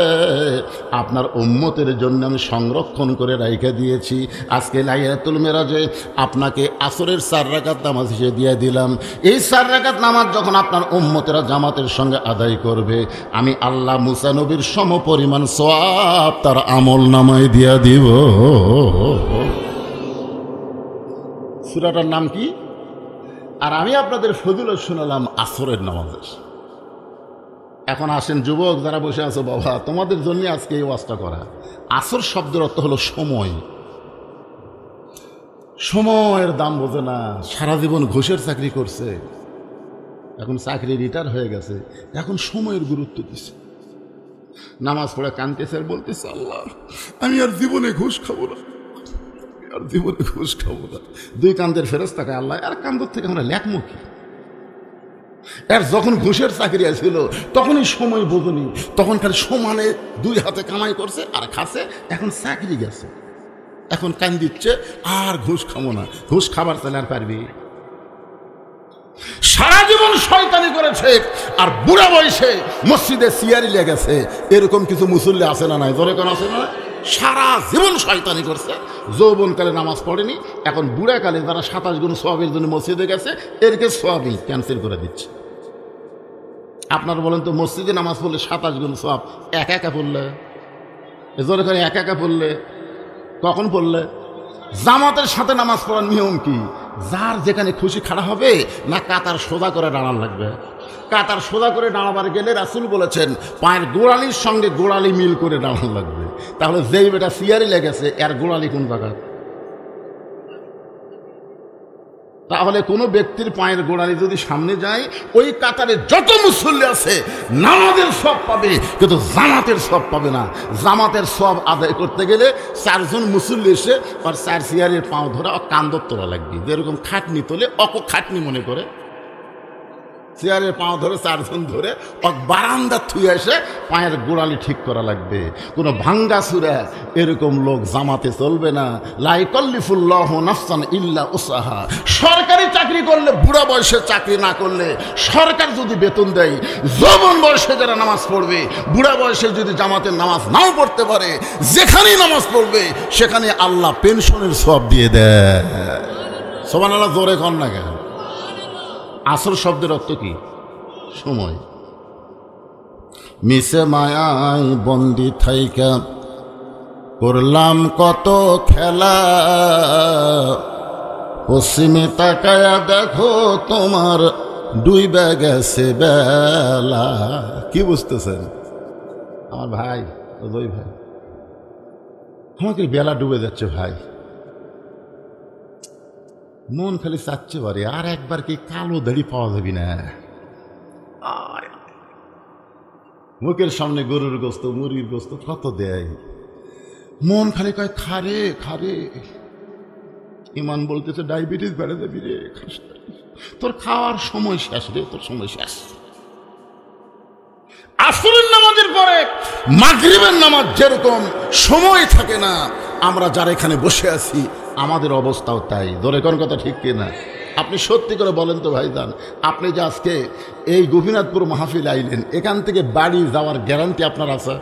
আপনার উম্মতের জন্য আমি সংরক্ষণ করে রাইখে দিয়েছি। আজকে লাইলাতুল মেরাজে আপনাকে আসরের 4 রাকাত নামাজ হিসেবে দিয়ে দিলাম। এই 4 রাকাত নামাজ যখন আপনার উম্মতেরা জামাতের সঙ্গে আদায় করবে, আমি আল্লাহ মুসা নবীর সমপরিমাণ সওয়াব তার আমল নামায় দিয়া দিব। সূরাটার নাম কি? আর আমি আপনাদের ফজিলত শোনালাম আসরের নামাজের। এখন আসেন যুবক যারা বসে আছো, বাবা তোমাদের জন্য আজকে এই ওয়াজটা করা। আসর শব্দের অর্থ হলো সময়। সময়ের দাম বোঝে না, সারা জীবন ঘুষের চাকরি করছে, এখন চাকরি রিটায়ার হয়ে গেছে, এখন সময়ের গুরুত্ব দিচ্ছে। নামাজ পড়ে কাঁদতেছে আর বলতেছে আল্লাহ আমি আর জীবনে ঘুষ খাবো না, আর জীবনে ঘুষ খাবো না। 2 কান্দের ফেরেশতাকে আল্লাহ আর কান্দর থেকে আমরা লেখমুখী। আর যখন ঘুষের চাকরি ছিল তখনই সময় বোঝনি, তখন খালি সমানে 2 হাতে কামাই করছে আর খাচ্ছে, এখন চাকরি গেছে, এখন কান দিচ্ছে আর ঘুষ খাবো না। ঘুষ খাবার চাইলে আর পারবি? সারা জীবন শয়তানি করেছে আর বুড়া বয়সে মসজিদে সিয়ারি লেগেছে, এরকম কিছু মুসল্লি আছে না নাই? জোরে কোন আছে না? সারা জীবন শয়তানি করছে, যৌবনকালে নামাজ পড়েনি, এখন বুড়াকালে যারা 27 গুণ সওয়াবের জন্য মসজিদে গেছে এরকে সওয়াবই ক্যান্সেল করে দিচ্ছে। আপনারা বলেন তো, মসজিদে নামাজ পড়লে 27 গুণ সওয়াব একা একা পড়লে, জোরে করে একা একা পড়লে, কখন পড়লে? জামাতের সাথে নামাজ পড়ার নিয়ম কি? যার যেখানে খুশি খাড়া হবে না কাতার সোজা করে দাঁড়ান লাগবে? কাতার সোজা করে দাঁড়াবার গেলে রাসূল বলেছেন পায়ের গোড়ালির সঙ্গে গোড়ালি মিল করে দাঁড়ান লাগবে। তাহলে যেই বেটা সিয়ারি লেগেছে এর গোড়ালি কোন জায়গায়? তাহলে কোনো ব্যক্তির পায়ের গোড়ালি যদি সামনে যায়, ওই কাতারে যত মুসল্লি আছে নামাজের সব পাবে, কিন্তু জামাতের সব পাবে না। জামাতের সব আদায় করতে গেলে 4 জন মুসল্লি এসে আর 4 সিয়ারের পাও ধরে কান্দর তোলা লাগবে। যেরকম খাটনি তোলে অক খাটনি মনে করে চেয়ারের পাও ধরে 4 জন ধরে বারান্দা থুয়ে এসে পায়ের গোড়ালি ঠিক করা লাগবে। কোনো ভাঙ্গা সুরা এরকম লোক জামাতে চলবে না। লা ইয়াকাল্লিফুল্লাহু নাফসান ইল্লা উসাহা। সরকারি চাকরি করলে, বুড়া বয়সে চাকরি না করলে সরকার যদি বেতন দেয়, যৌবন বয়সে যারা নামাজ পড়বে, বুড়া বয়সে যদি জামাতের নামাজ নাও পড়তে পারে, যেখানেই নামাজ পড়বে সেখানে আল্লাহ পেনশনের সওয়াব দিয়ে দেয়। সুবহানাল্লাহ, জোরে কর না কেন? আসর শব্দের অর্থ কি? সময়। মিশে মায়ায় বন্দি থাইকা করলাম কত খেলা, পশ্চিমে তাকায়া দেখো তোমার ডুইবা গেছে বেলা। কি বুঝতেছেন আমার ভাই? দুই ভাই, আমাকে বেলা ডুবে যাচ্ছে ভাই। মন খালি চাচ্ছে পারে আর একবার কি কালো দাড়ি পাওয়া যাবি না? মুখের সামনে গরুর গোস্ত, মুরগির গোস্ত কত দেয়, মন খালি কয় খারে খারে। ইমান বলতেছে ডায়াবেটিস বেড়ে যাবি রে, তোর খাওয়ার সময় শেষ রে, তোর সময় শেষ। আসরের নামাজের পরে মাগরিবের নামাজ যেরকম সময় থাকে না, আমরা যারা এখানে বসে আছি আমাদের অবস্থাও তাই। ধরে কোন কথা ঠিক কিনা? আপনি সত্যি করে বলেন তো ভাইজান, আপনি যে আজকে এই গোপীনাথপুর মাহফিল আইলেন, এখান থেকে বাড়ি যাওয়ার গ্যারান্টি আপনার আছে?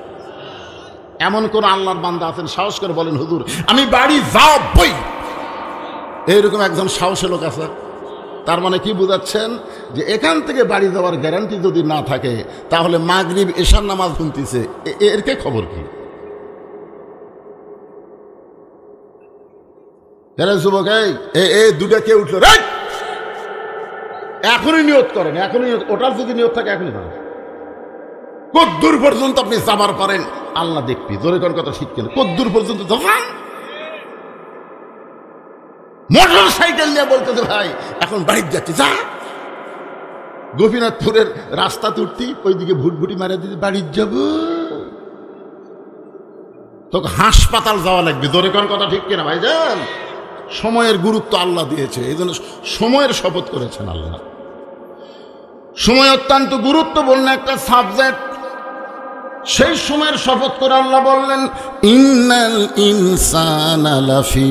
এমন কোন আল্লাহর বান্দা আছেন সাহস করে বলেন হুজুর আমি বাড়ি যাবই, এইরকম একজন সাহসী লোক আছে? তার মানে কি বুঝাচ্ছেন? যে এখান থেকে বাড়ি যাওয়ার গ্যারান্টি যদি না থাকে, তাহলে মাগরিব এশার নামাজ শুনতেছে, এর কে খবর কি? যুবক, এই দুটা কে উঠলো রে? এখনই নিয়ত করেন, এখনই ওটার যদি নিয়ত থাকে এখনই করেন। কদ্দূর পর্যন্ত আপনি যাবার পারেন আল্লাহ দেখবি। জোরে কোন কথা ঠিক কিনা? কদ্দূর পর্যন্ত যাবেন? মোটর সাইকেল নিয়ে বলতেছে ভাই এখন বাড়িতে যাচ্ছে, যা। গোপীনাথপুরের রাস্তা তুলতি ওইদিকে ভুটভুটি মারা দিতে বাড়িতে যাব, তোকে হাসপাতাল যাওয়া লাগবে। জোরে কোন কথা ঠিক কিনা ভাইজান? সময়ের গুরুত্ব আল্লাহ দিয়েছে, এই জন্য সময়ের শপথ করেছেন আল্লাহ। সময় অত্যন্ত গুরুত্বপূর্ণ একটা সাবজেক্ট। সেই সময়ের শপথ করে আল্লাহ বললেন ইন্নাল ইনসানা লাফি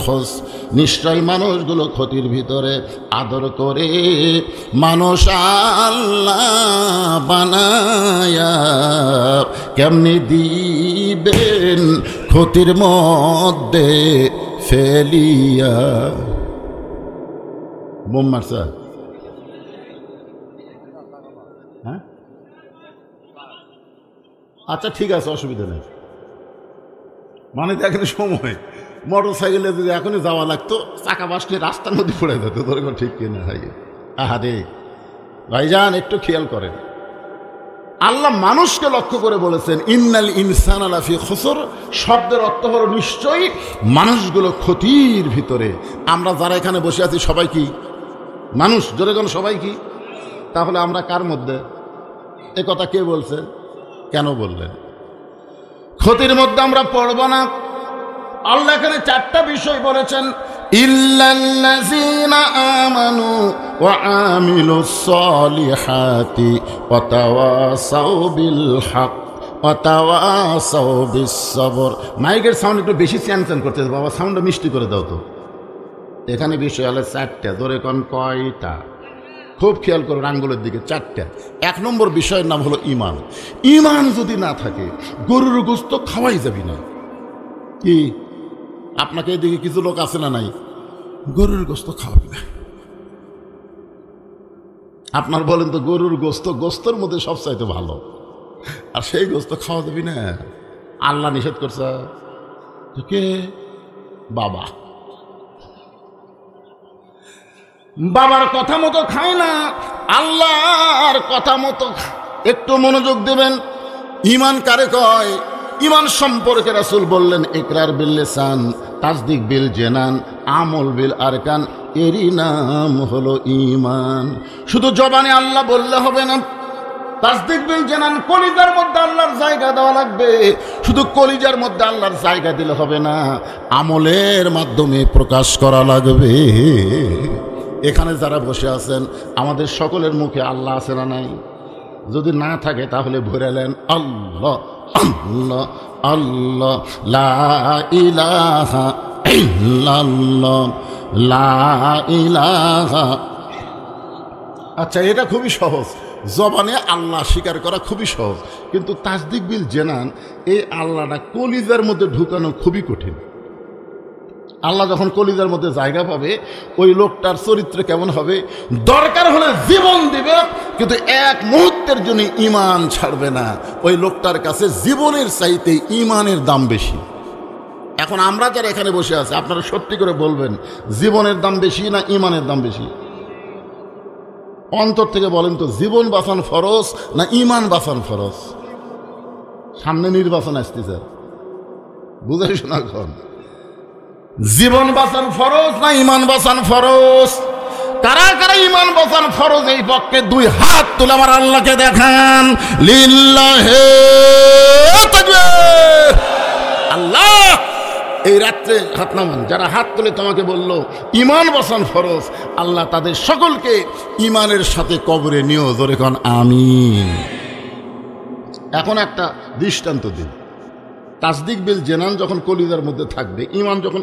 খুসর, নিশ্চয় মানুষগুলো ক্ষতির ভিতরে। আদর করে মানুষ আল্লাহ বানায়া কেমনি দিবেন ক্ষতির মধ্যে ফেলিয়া। বোম মারছে? হ্যাঁ, আচ্ছা ঠিক আছে, অসুবিধা নেই। মানে দেখেন সময়, মোটর সাইকেলে যদি এখনই যাওয়া লাগতো, চাকা বাসলে রাস্তার মধ্যে পড়ে যেত। ধরে ঠিক কিনা ভাই? আহারে ভাইজান একটু খেয়াল করেন, আল্লাহ মানুষকে লক্ষ্য করে বলেছেন ইন্নাল ইনসানা লাফি খুসর। শব্দের অর্থ হলো নিশ্চয়ই মানুষগুলো ক্ষতির ভিতরে। আমরা যারা এখানে বসে আছি সবাই কি মানুষ? জোরে কোন সবাই কি? তাহলে আমরা কার মধ্যে? এ কথা কে বলছে? কেন বললেন? ক্ষতির মধ্যে আমরা পড়ব না। আল্লাহ এখানে 4টা বিষয় বলেছেন, ইল্লাল্লাযীনা আমানু ওয়া আমিলুস সলিহাতি ওয়া তাওয়াসাউ বিল হক ওয়া তাওয়াসাউ বিস সবর। মাইকের সাউন্ড একটু বেশি চ্যানচ্যান করতেছে বাবা, সাউন্ডটা মিষ্টি করে দাও তো। এখানে বিষয় হলো 4টা। ধরে কোন কয়টা? খুব খেয়াল করুন আঙ্গুলের দিকে, 4টা। 1 নম্বর বিষয়ের নাম হলো ইমান। ইমান যদি না থাকে গরুর গোস্ত খাওয়াই যাবি না। কি আপনাকে এদিকে কিছু লোক আছে না নাই, গরুর গোস্ত খাওয়াবি না। আপনার বলেন তো গরুর গোস্ত, গোস্তর মধ্যে সবচাইতে ভালো, আর সেই গোস্ত খাওয়া দেবি না? আল্লাহ নিষেধ করছে। কে? বাবা। বাবার কথা মতো খায় না, আল্লাহর কথা মতো। একটু মনোযোগ দেবেন। ঈমান কারে কয়? ঈমান সম্পর্কে রাসূল বললেন, ইকরার বিল লিসান, তাসদিক বিল জানান, আমল বিল আরকান, এরই নাম হলো ঈমান। শুধু জবানে আল্লাহ বললে হবে না, তাসদিক বিল জানান, কলিজার মধ্যে আল্লাহর জায়গা দেওয়া লাগবে। শুধু কলিজার মধ্যে আল্লাহর জায়গা দিলে হবে না, আমলের মাধ্যমে প্রকাশ করা লাগবে। এখানে যারা বসে আছেন, আমাদের সকলের মুখে আল্লাহ আছে না নাই? যদি না থাকে তাহলে ভরেলেন আল্লাহ আল্লাহ আল্লাহ, লা ইলাহা ইল্লাল্লাহ, লা ইলাহা। আচ্ছা, এটা খুবই সহজ, জবানে আল্লাহ স্বীকার করা খুবই সহজ, কিন্তু তাসদিক বিল জানান, এই আল্লাহটা কলিজার মধ্যে ঢুকানো খুবই কঠিন। আল্লাহ যখন কলিজার মধ্যে জায়গা পাবে, ওই লোকটার চরিত্র কেমন হবে? দরকার হলে জীবন দিবে, কিন্তু এক মুহূর্তের জন্য ঈমান ছাড়বে না। ওই লোকটার কাছে জীবনের চাইতে ঈমানের দাম বেশি। এখন আমরা যারা এখানে বসে আছি, আপনারা সত্যি করে বলবেন, জীবনের দাম বেশি না ঈমানের দাম বেশি? অন্তর থেকে বলেন তো, জীবন বাঁচান ফরজ না ঈমান বাঁচান ফরজ? সামনে নির্বাচন আসতেছে, বুঝাই শোনা এখন। জীবন বাঁচান ফরজ না ঈমান বাঁচান ফরজ? কারা কারা ঈমান বাঁচান ফরজ এই পক্ষে দুই হাত তুলে আমার আল্লাহকে দেখান। লিল্লাহে তাকবীর। আল্লাহ, এই রাত্রে হাত নামান। যারা হাত তুলে তোমাকে বললো ঈমান বাঁচান ফরজ, আল্লাহ তাদের সকলকে ঈমানের সাথে কবরে নিও। জোরে কোন আমিন। এখন একটা দৃষ্টান্ত দিন। তাসদিক বিল জানান যখন কলিজার মধ্যে থাকবে, ঈমান যখন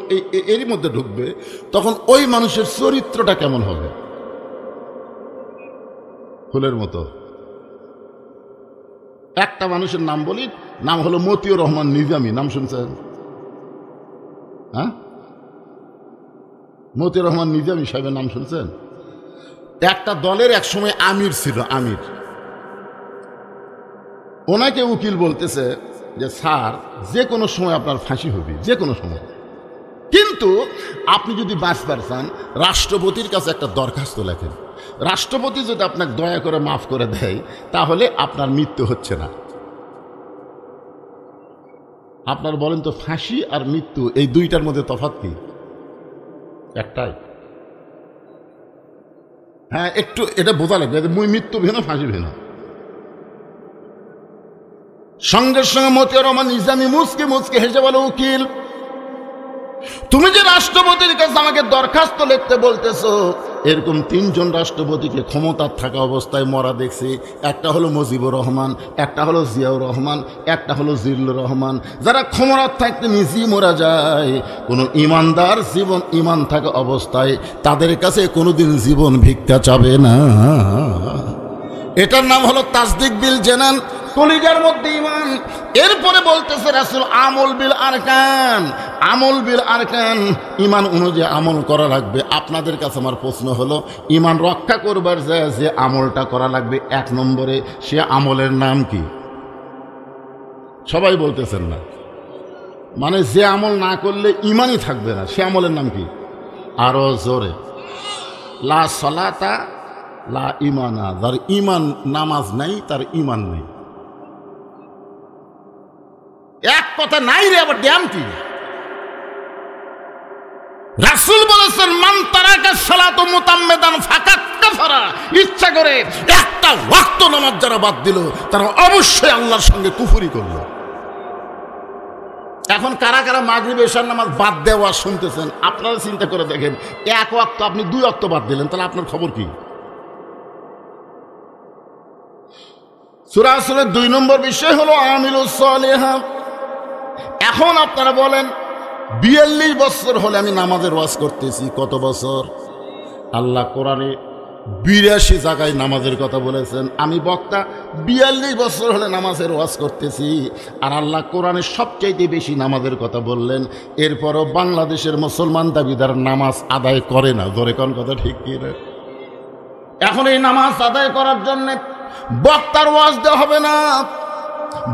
এরই মধ্যে ঢুকবে, তখন ওই মানুষের চরিত্রটা কেমন হবে? ফুলের মতো। একটা মানুষের নাম বলি, নাম হলো মতিউর রহমান নিজামী। নাম শুনছেন? হ্যাঁ, মতিউর রহমান নিজামী সাহেবের নাম শুনছেন? একটা দলের এক সময় আমির ছিল, আমির। ওনাকে উকিল বলতেছে যে স্যার, যে কোনো সময় আপনার ফাঁসি হবে, যে কোনো সময়, কিন্তু আপনি যদি বাঁচবার চান, রাষ্ট্রপতির কাছে একটা দরখাস্ত লেখেন। রাষ্ট্রপতি যদি আপনাকে দয়া করে মাফ করে দেয়, তাহলে আপনার মৃত্যু হচ্ছে না। আপনার বলেন তো, ফাঁসি আর মৃত্যু এই দুইটার মধ্যে তফাৎ কি? একটাই। হ্যাঁ, একটু এটা বোঝা লাগবে, মৃত্যু ভিন্ন, ফাঁসি ভিন্ন। সঙ্গে সঙ্গে মতিউর রহমান নিজামী মুচকে মুচকে হেসে বলে, উকিল, তুমি যে রাষ্ট্রপতির কাছে আমাকে দরখাস্ত লিখতে বলতেছো, এরকম তিনজন রাষ্ট্রপতিকে ক্ষমতার থাকা অবস্থায় মরা দেখছি। একটা হলো মুজিবুর রহমান, একটা হলো জিয়াউর রহমান, একটা হলো জিল্লুর রহমান। যারা ক্ষমতার থাকতে নিজেই মরা যায়, কোনো ইমানদার জীবন ঈমান থাকা অবস্থায় তাদের কাছে কোনোদিন জীবন ভিক্ষা চাবে না। এটার নাম হলো তাসদিক বিল জানান, কলিজার মধ্যে ঈমান। এরপরে বলতেছে রাসূল, আমল বিল আরকান, আমল বিল আরকান, ঈমান অনুযায়ী আমল করা লাগবে। আপনাদের কাছে আমার প্রশ্ন হলো, ঈমান রক্ষা করবার যে আমলটা করা লাগবে, এক নম্বরে, সে আমলের নাম কি? সবাই বলতেছেন না। মানে যে আমল না করলে ঈমানই থাকবে না, সে আমলের নাম কি? আরো জোরে। লা সলাতা লা ঈমানা। যার ঈমান, নামাজ নাই, তার ঈমান নেই। এক কথা নাই রে, আবার ড্যাম কি? রাসূল বলেছেন, মান তারাকা সালাতু মুতাম্মিদান ফাকাত কাফারা। ইচ্ছা করে একটা ওয়াক্ত নামাজ যারা বাদ দিল, তারা অবশ্যই আল্লাহর সঙ্গে কুফরি করল। এখন কারা কারা মাগরিব এশার নামাজ বাদ দেওয়া শুনতেছেন, আপনারা চিন্তা করে দেখেন, এক ওয়াক্ত আপনি 2 ওয়াক্ত বাদ দিলেন, তাহলে আপনার খবর কি? সূরা আসরের 2 নম্বর বিষয় হলো আমিলুস সালিহাত। এখন আপনারা বলেন, 42 বছর হলে আমি নামাজের ওয়াজ করতেছি। কত বছর? আল্লাহ কোরআনে 82 জায়গায় নামাজের কথা বলেছেন। আমি বক্তা 42 বছর হলে নামাজের ওয়াজ করতেছি, আর আল্লাহ কোরআনে সবচাইতে বেশি নামাজের কথা বললেন। এরপরও বাংলাদেশের মুসলমান দাবিদার নামাজ আদায় করে না। জোরে কোন কথা ঠিক কি না? এখন এই নামাজ আদায় করার জন্য বক্তার ওয়াজ দেওয়া হবে না,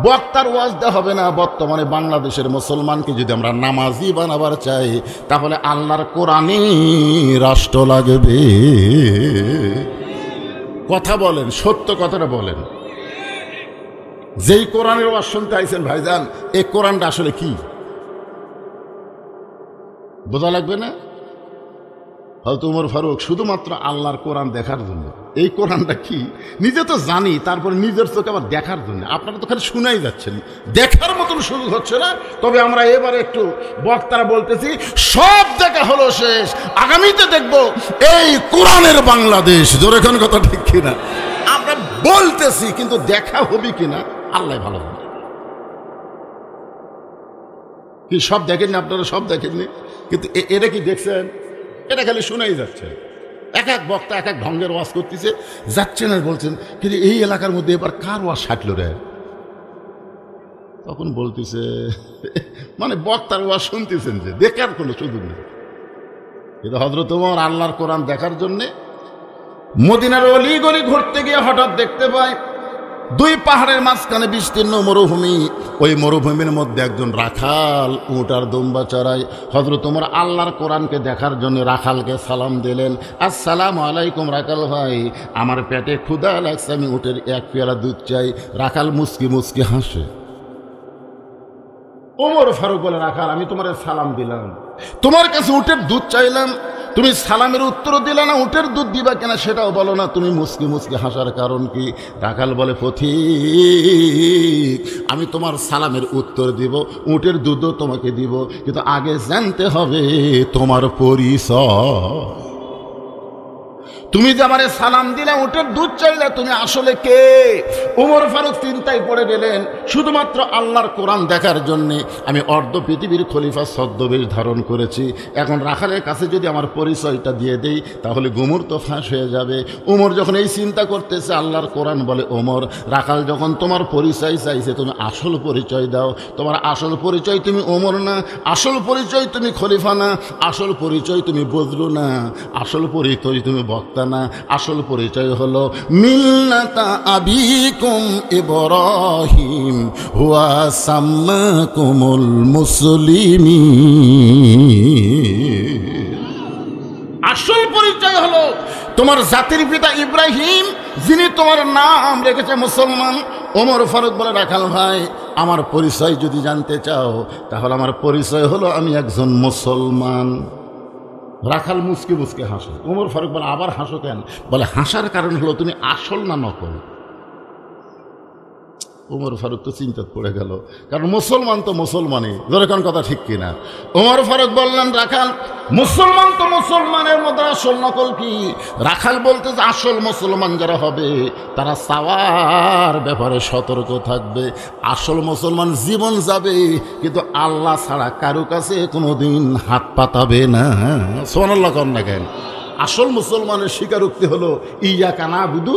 বক্তার ওয়াজ দেওয়া হবে না। বর্তমানে বাংলাদেশের মুসলমানকে যদি আমরা নামাজি বানাবার চাই, তাহলে আল্লাহর কোরআনে রাষ্ট্র লাগবে। কথা বলেন, সত্য কথাটা বলেন। যেই কোরআনের ওয়াজ শুনতে আইছেন ভাইজান, এই কোরআনটা আসলে কি বোঝা লাগবে না? হয়তো উমর ফারুক শুধুমাত্র আল্লাহর কোরআন দেখার জন্য, এই কোরআনটা কি নিজে তো জানি, তারপরে নিজের চোখে আবার দেখার জন্য। আপনারা তো খালি শুনাই যাচ্ছেন, দেখার মতন সুযোগ হচ্ছে না। তবে আমরা এবারে একটু বক্তারা বলতেছি, সব দেখা হলো শেষ, আগামীতে দেখব এই কোরআনের বাংলাদেশ। জোরে কোন কথা ঠিক কিনা? আমরা বলতেছি, কিন্তু দেখা হবে কিনা আল্লাহ ভালো জানে। কি সব দেখেননি আপনারা? সব দেখেননি, কিন্তু এটা কি দেখছেন? এটা খালি শোনাই যাচ্ছে। এক এক বক্তা এক এক ঢঙ্গের ওয়াজ করতেছে, যাচ্ছেন আর বলছেন, কিন্তু এই এলাকার মধ্যে এবার কার ওয়াজ সাটল রে? তখন বলতেছে, মানে বক্তার ওয়াজ শুনতেছেন, যে দেখার কোনো সুযোগ নেই। কিন্তু হযরত ওমর আল্লাহর কোরআন দেখার জন্যে মদিনার অলিগলি ঘুরতে গিয়ে হঠাৎ দেখতে পায় দুই পাহাড়ের মাঝখানে বিস্তীর্ণ মরুভূমি। ওই মরুভূমির মধ্যে একজন রাখাল উট আর দুম্বা চড়ায়। হযরত ওমর আল্লাহর কোরআনকে দেখার জন্য রাখালকে সালাম দিলেন, আসসালামু আলাইকুম রাখাল ভাই, আমার পেটে ক্ষুধা লাগছে, আমি উটের এক পেয়ালা দুধ চাই। রাখাল মুচকি মুচকি হাসে। ওমর ফারুক বলে, রাখাল আমি তোমার সালাম দিলাম, তোমার কাছে উটের দুধ চাইলাম, তুমি সালামের উত্তর দিলে না, উটের দুধ দিবা কিনা সেটাও বলো না, তুমি মুচকি মুচকি হাসার কারণ কি? রাখাল বলে, পথিক আমি তোমার সালামের উত্তর দিব, উটের দুধও তোমাকে দিব, কিন্তু আগে জানতে হবে তোমার পরিচয়। তুমি যে আমারে সালাম দিলে, উটের দুধ চাইলে, তুমি আসলে কে? ওমর ফারুক চিন্তায় পড়ে গেলেন। শুধুমাত্র আল্লাহর কোরআন দেখার জন্যে আমি অর্ধ পৃথিবীর খলিফা ছদ্মবেশ ধারণ করেছি। এখন রাখালের কাছে যদি আমার পরিচয়টা দিয়ে দেই, তাহলে গুমর তো ফাঁস হয়ে যাবে। ওমর যখন এই চিন্তা করতেছে, আল্লাহর কোরআন বলে, ওমর রাখাল যখন তোমার পরিচয় চাইছে, তুমি আসল পরিচয় দাও। তোমার আসল পরিচয় তুমি ওমর না, আসল পরিচয় তুমি খলিফা না, আসল পরিচয় তুমি বদলু না, আসল পরিচয় তুমি বক্তা না, আসল পরিচয় হলো মিল্লাতা আবিকুম ইব্রাহিম হুয়া সাম্মাকুমুল মুসলিমিন। আসল পরিচয় হলো তোমার জাতির পিতা ইব্রাহিম, যিনি তোমার নাম রেখেছে মুসলমান। ওমর ফারুক বলে, রাখাল ভাই আমার পরিচয় যদি জানতে চাও, তাহলে আমার পরিচয় হলো আমি একজন মুসলমান। রাখাল মুচকে মুচকে হাসে। ওমর ফারুক বলে, আবার হাসো কেন? বলে, হাসার কারণ হলো তুমি আসল না নকল। ওমর ফারুক তো চিন্তাত পড়ে গেল, কারণ মুসলমান তো মুসলমানই। ধরে কোন কথা ঠিক কিনা? ওমর ফারুক বললেন, রাখাল মুসলমান তো মুসলমানের মধ্যে আসল নকল কি? রাখাল বলতে যে আসল মুসলমান যারা হবে, তারা চাওয়ার ব্যাপারে সতর্ক থাকবে। আসল মুসলমান জীবন যাবে, কিন্তু আল্লাহ ছাড়া কারো কাছে কোনোদিন হাত পাতাবে না। সুবহানাল্লাহ কন না কেন? আসল মুসলমানের স্বীকারোক্তি হলো ইয়াকা নাবুদু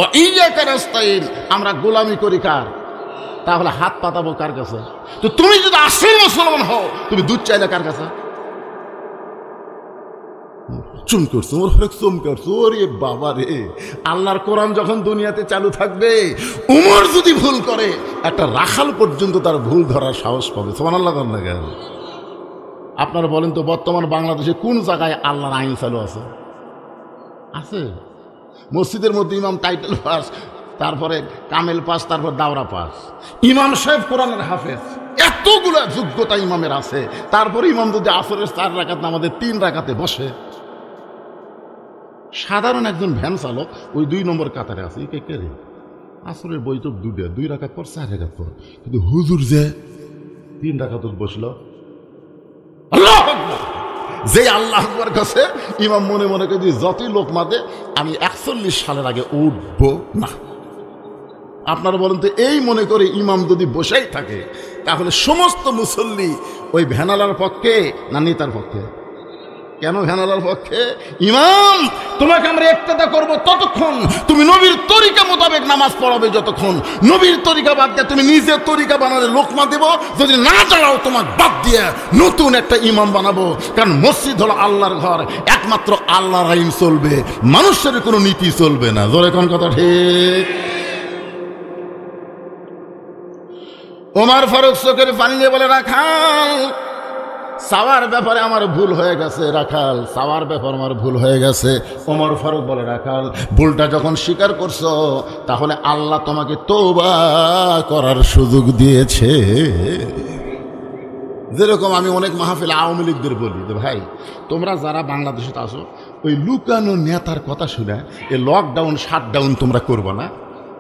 ও ইয়াকা নাস্তাইন। আমরা গোলামি করি কার? তাহলে হাত পাতাবো কার কাছে? তো তুমি যদি আসল মুসলমান হও, তুমি দুধ চাইলে কার কাছে? চুম করছো, ওর অনেক চুম করছো। ওরে বাবা রে, আল্লাহর কোরআন যখন দুনিয়াতে চালু থাকবে, উমর যদি ভুল করে, একটা রাখাল পর্যন্ত তার ভুল ধরার সাহস পাবে। সুবহানাল্লাহ কন না কেন? আপনারা বলেন তো, বর্তমান বাংলাদেশে কোন জায়গায় আল্লাহর আইন চালু আছে? আছে? মসজিদের মধ্যে ইমাম টাইটেল পাস, তারপরে কামেল পাস, তারপর দাওরা পাস। ইমাম সাহেব কোরআনের হাফেজ, এতগুলা যোগ্যতা ইমামের আছে। তারপরে ইমাম যদি আসরের 4 রাকাত আমাদের 3 রাকাতে বসে। সাধারণ একজন ভ্যান চালক ওই 2 নম্বর কাতারে আছে। কে কে রে? আসরের বই তো 2 রাকাত পর 4 রাকাত পর, কিন্তু হুজুর যে 3 রাকাত বসলো। আল্লাহু আকবার। যে আল্লাহ আকবার কাছে ইমাম মনে মনে করে, যতই লোক মাদে, আমি 41 সালের আগে উঠব না। আপনারা বলেন তো, এই মনে করে ইমাম যদি বসেই থাকে, তাহলে সমস্ত মুসল্লি ওই ভ্যানালার পক্ষে না নেতার পক্ষে? কেন ঘানালার পক্ষে? ইমাম, তোমাকে আমরা ইক্তেদা করব ততক্ষণ তুমি নবীর তরিকা মোতাবেক নামাজ পড়াবে, যতক্ষণ নবীর তরিকা বাদ দিয়ে তুমি নিজের তরিকা বানালে লোকমা দেব, যদি না চালাও তোমার বাদ দিয়ে নতুন একটা ইমাম বানাবো। কারণ মসজিদ হলো আল্লাহর ঘর, একমাত্র আল্লাহর আইন চলবে, মানুষের কোনো নীতি চলবে না। জোরে কোন কথা ঠিক? ওমর ফারুক চোখের পানি নিয়ে বলে, রাখাল সাওয়ার ব্যাপারে আমার ভুল হয়ে গেছে, রাখাল সাওয়ার ব্যাপার আমার ভুল হয়ে গেছে। ওমর ফারুক বলে, রাখাল ভুলটা যখন স্বীকার করছো তাহলে আল্লাহ তোমাকে তওবা করার সুযোগ দিয়েছে। যেরকম আমি অনেক মাহফিল আওয়ামী লীগদের বলি যে ভাই তোমরা যারা বাংলাদেশে আসো ওই লুকানো নেতার কথা শুনে এই লকডাউন শাটডাউন তোমরা করবো না,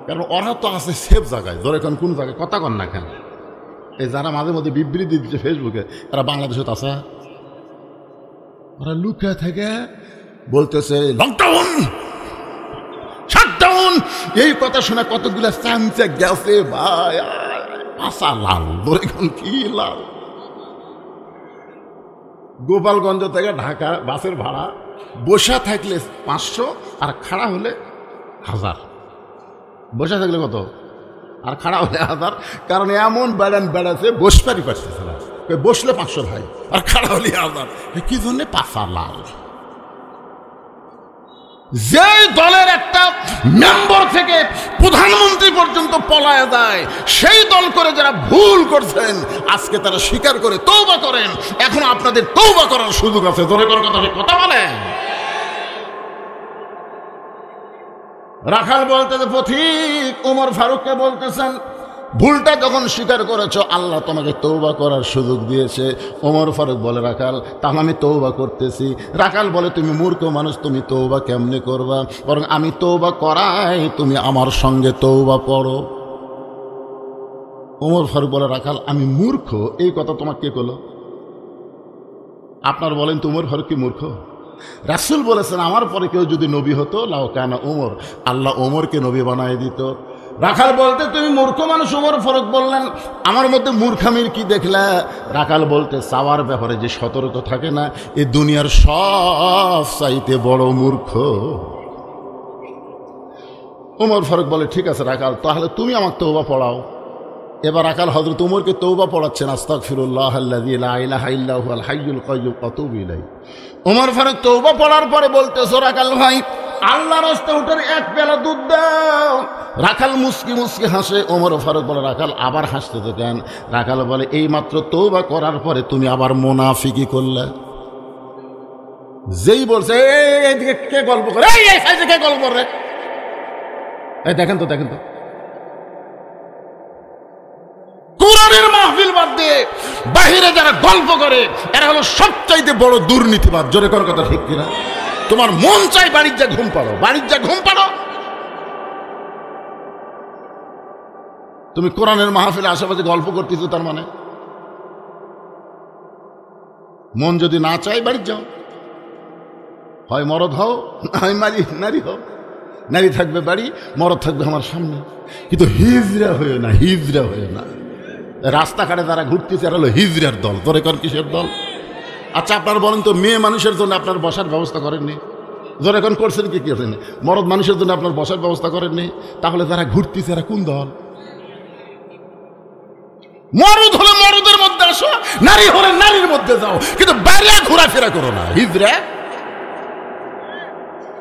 কারণ ওরা তো আছে সেফ জায়গায়। ধরে কোন জায়গায় কথা কন না কেন? এই যারা মাঝে মধ্যে বিবৃতি দিচ্ছে ফেসবুকে, এরা বাংলাদেশে আছে, ওরা লুকা থেকে বলতেছে লকডাউন শাটডাউন, এই কথা শুনে কতগুলো চামচে গেছে ভাই, পাশা লাল। ধরে কোন কি লাল? গোপালগঞ্জ থেকে ঢাকা বাসের ভাড়া বসা থাকলে 500 আর খাড়া হলে 1000। বসা থাকলে কত আর খাড়া হলে 1000, কারণ এমন বেড়াচ্ছে বসবারই পারতেছে না। বসলে 500 ভাই, আর খাড়া হলে 1000। কি জন্য? পাশা লাল। যেই দলের একটা মেম্বার থেকে প্রধানমন্ত্রী পর্যন্ত পলায় যায়, সেই দল করে যারা ভুল করছেন আজকে তারা স্বীকার করে তওবা করেন। এখন আপনাদের তওবা করার সুযোগ আছে। ধরে করার কথা বলেন। রাখাল বলতেছে পথিক ওমর ফারুককে বলতেছেন, ভুলটা যখন স্বীকার করেছো আল্লাহ তোমাকে তওবা করার সুযোগ দিয়েছে। ওমর ফারুক বলে, রাখাল তাহলে আমি তওবা করতেছি। রাখাল বলে, তুমি মূর্খ মানুষ, তুমি তওবা কেমনে করবা? বরং আমি তওবা করাই, তুমি আমার সঙ্গে তওবা পড়ো। ওমর ফারুক বলে, রাখাল আমি মূর্খ এই কথা তোমাকে কে করলো? আপনার বলেন তো ওমর ফারুক কি মূর্খ? রাসূল বলেছেন আমার পরে কেউ যদি নবী হতো লাও কানা ওমর, আল্লাহ ওমরকে নবী বানায় দিত। রাখাল বলতে, তুমি মূর্খ মানুষ। ওমর ফারুক বললেন, আমার মধ্যে মূর্খামির কি দেখলা? রাখাল বলতে, চাওয়ার ব্যাপারে যে সতর্ক থাকে না, এ দুনিয়ার সব চাইতে বড় মূর্খ। ওমর ফারুক বলে, ঠিক আছে রাখাল, তাহলে তুমি আমাকে তওবা পড়াও। এবার রাখাল হযরত ওমরকে তওবা পড়াচ্ছেন, আস্তাগফিরুল্লাহাল্লাযী লা ইলাহা ইল্লা হুয়াল হাইয়ুল কাইয়্যুম ওয়া আতুবু ইলাইহি। ওমর ফারুক তওবা পড়ার পরে বলতেছে, রাখাল ভাই আল্লাহর রাস্তা উঠার এক পেলা দুধ দাও। রাখাল মুস্কি মুস্কি হাসে। ওমর ফারুক বলে, রাখাল আবার হাসতে কেন? রাখাল বলে, এই মাত্র তওবা করার পরে তুমি আবার মুনাফিকি করলে। যেই বলছে এইদিকে কে গল্প করে, এই সাইজে কে গল্প করে, এই দেখেন তো কোরআনের মাহফিল বাদ দিয়ে বাহিরে যারা গল্প করে এরা হলো সবচাইতে বড় দুর্নীতিবাদ। জোরে কর কথা ঠিক কিনা? তোমার মন চাই বাড়ির যা ঘুম পাড়ো, তুমি কোরআনের মাহফিলে আশেপাশে গল্প করতেছো, তার মানে মন যদি না চাই বাড়ির যাও, হয় মরদ হও, হয় নারী হও। নারী থাকবে বাড়ি, মরদ থাকবে আমার সামনে, কিন্তু হিজড়া হয়ে না। রাস্তাঘাটে যারা ঘুরতেছে এরা হলো হিজড়ার দল। তোরে কর কিসের দল? আচ্ছা আপনার বলেন তো, মেয়ে মানুষের জন্য আপনার বসার ব্যবস্থা করেননি? ধরে এখন করছেন কি করেন? মরদ মানুষের জন্য আপনার বসার ব্যবস্থা করেননি? তাহলে যারা ঘুরতেছে এরা কোন দল? মরদ হলে মরদের মধ্যে আসো, নারী হলে নারীর মধ্যে যাও, কিন্তু বাইরে ঘোরাফেরা করো না। হিজড়া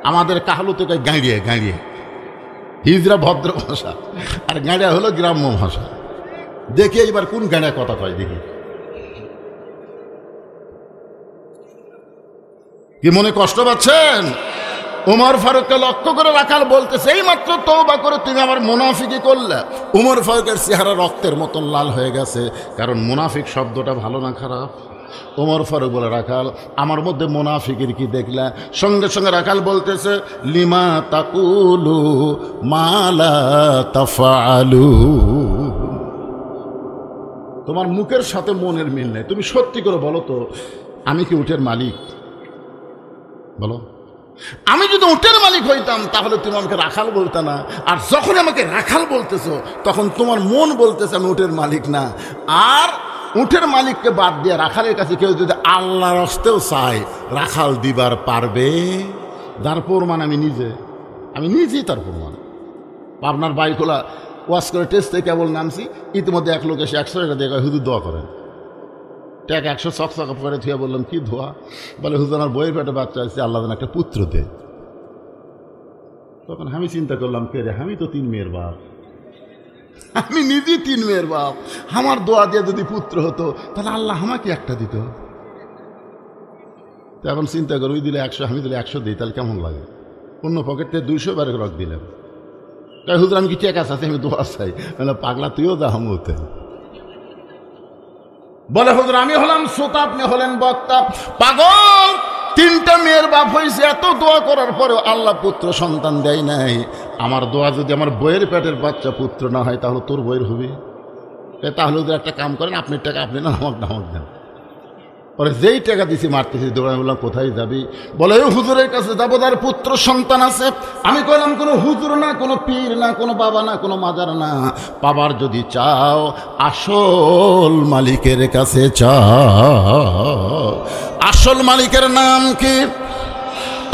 আমাদের কাহালুতে গাঁড়িয়ে, হিজড়া ভদ্র ভাষা, আর গাঁড়িয়া হলো গ্রাম্য ভাষা। দেখি এবার কোন গাঁড়িয়া কথা কয় দেখি। কি মনে কষ্ট পাচ্ছেন? ওমর ফারুককে লক্ষ্য করে রাখাল বলতেছে, এই মাত্র তওবা করে তুমি আমার মুনাফিকি করলে। ওমর ফারুকের চেহারা রক্তের মতন লাল হয়ে গেছে, কারণ মুনাফিক শব্দটা ভালো না খারাপ? ওমর ফারুক বলে, রাখাল আমার মধ্যে মুনাফিকের কি দেখলা? সঙ্গে সঙ্গে রাখাল বলতেছে, লিমা তাকুলু মা লা তাফআলু। তোমার মুখের সাথে মনের মিল নেই। তুমি সত্যি করে বলো তো, আমি কি উটের মালিক? বলো, আমি যদি উটের মালিক হইতাম তাহলে তুমি আমাকে রাখাল বলতে না। আর যখন আমাকে রাখাল বলতেছো তখন তোমার মন বলতেছে আমি উটের মালিক না। আর উটের মালিককে বাদ দিয়ে রাখালের কাছে কেউ যদি আল্লাহর হস্তেও চায়, রাখাল দিবার পারবে? যার প্রমাণ আমি নিজেই তার প্রমাণ। আপনার বাইকোলা ওয়াশ করে টেস্টে কেবল নামছি, ইতিমধ্যে এক লোক এসে 100 টাকা দিয়ে হুজুর দোয়া করেন। টাকা 100 চকচকা করে থুয়ে বললাম কি ধোয়া? বলে হুজুর আমার বইয়ের পেটে বাচ্চা আছে, আল্লাহ যেন একটা পুত্র দেয়। তখন আমি চিন্তা করলাম, কে রে, আমি তো 3 মেয়ের বাপ, আমি নিজেই 3 মেয়ের বাপ। আমার দোয়া দিয়ে যদি পুত্র হতো তাহলে আল্লাহ আমাকে একটা দিত। তো এখন চিন্তা করি, ওই দিলে 100, আমি দিলে 100 দিই, তাহলে কেমন লাগে? অন্য পকেট থেকে 200 বারে রক দিলাম। তাই হুজুর আমি কি টেকা আছে, আমি দোয়া চাই। পাগলা তুইও যা হামতে। বলে হুজুর আমি হলাম শ্রোতা, আপনি হলেন বক্তা। পাগল, 3টা মেয়ের বাপ হয়েছে, এত দোয়া করার পরেও আল্লাহ পুত্র সন্তান দেয় নাই। আমার দোয়া যদি আমার বইয়ের পেটের বাচ্চা পুত্র না হয়, তাহলে তোর বইয়ের হবে? তাহলে ওদের একটা কাম করেন, আপনার টাকা আপনি না আমাকে দেন। পরে যেই টাকা দিছি মারতেছি, দৌড়ানো বললাম কোথায় যাবি? বলে ওই হুজুরের কাছে যাবো, তার পুত্র সন্তান আছে। আমি কইলাম কোনো হুজুর না, কোনো পীর না, কোনো বাবা না, কোনো মাজার না। পাবার যদি চাও আসল মালিকের কাছে চাও। আসল মালিকের নাম কি?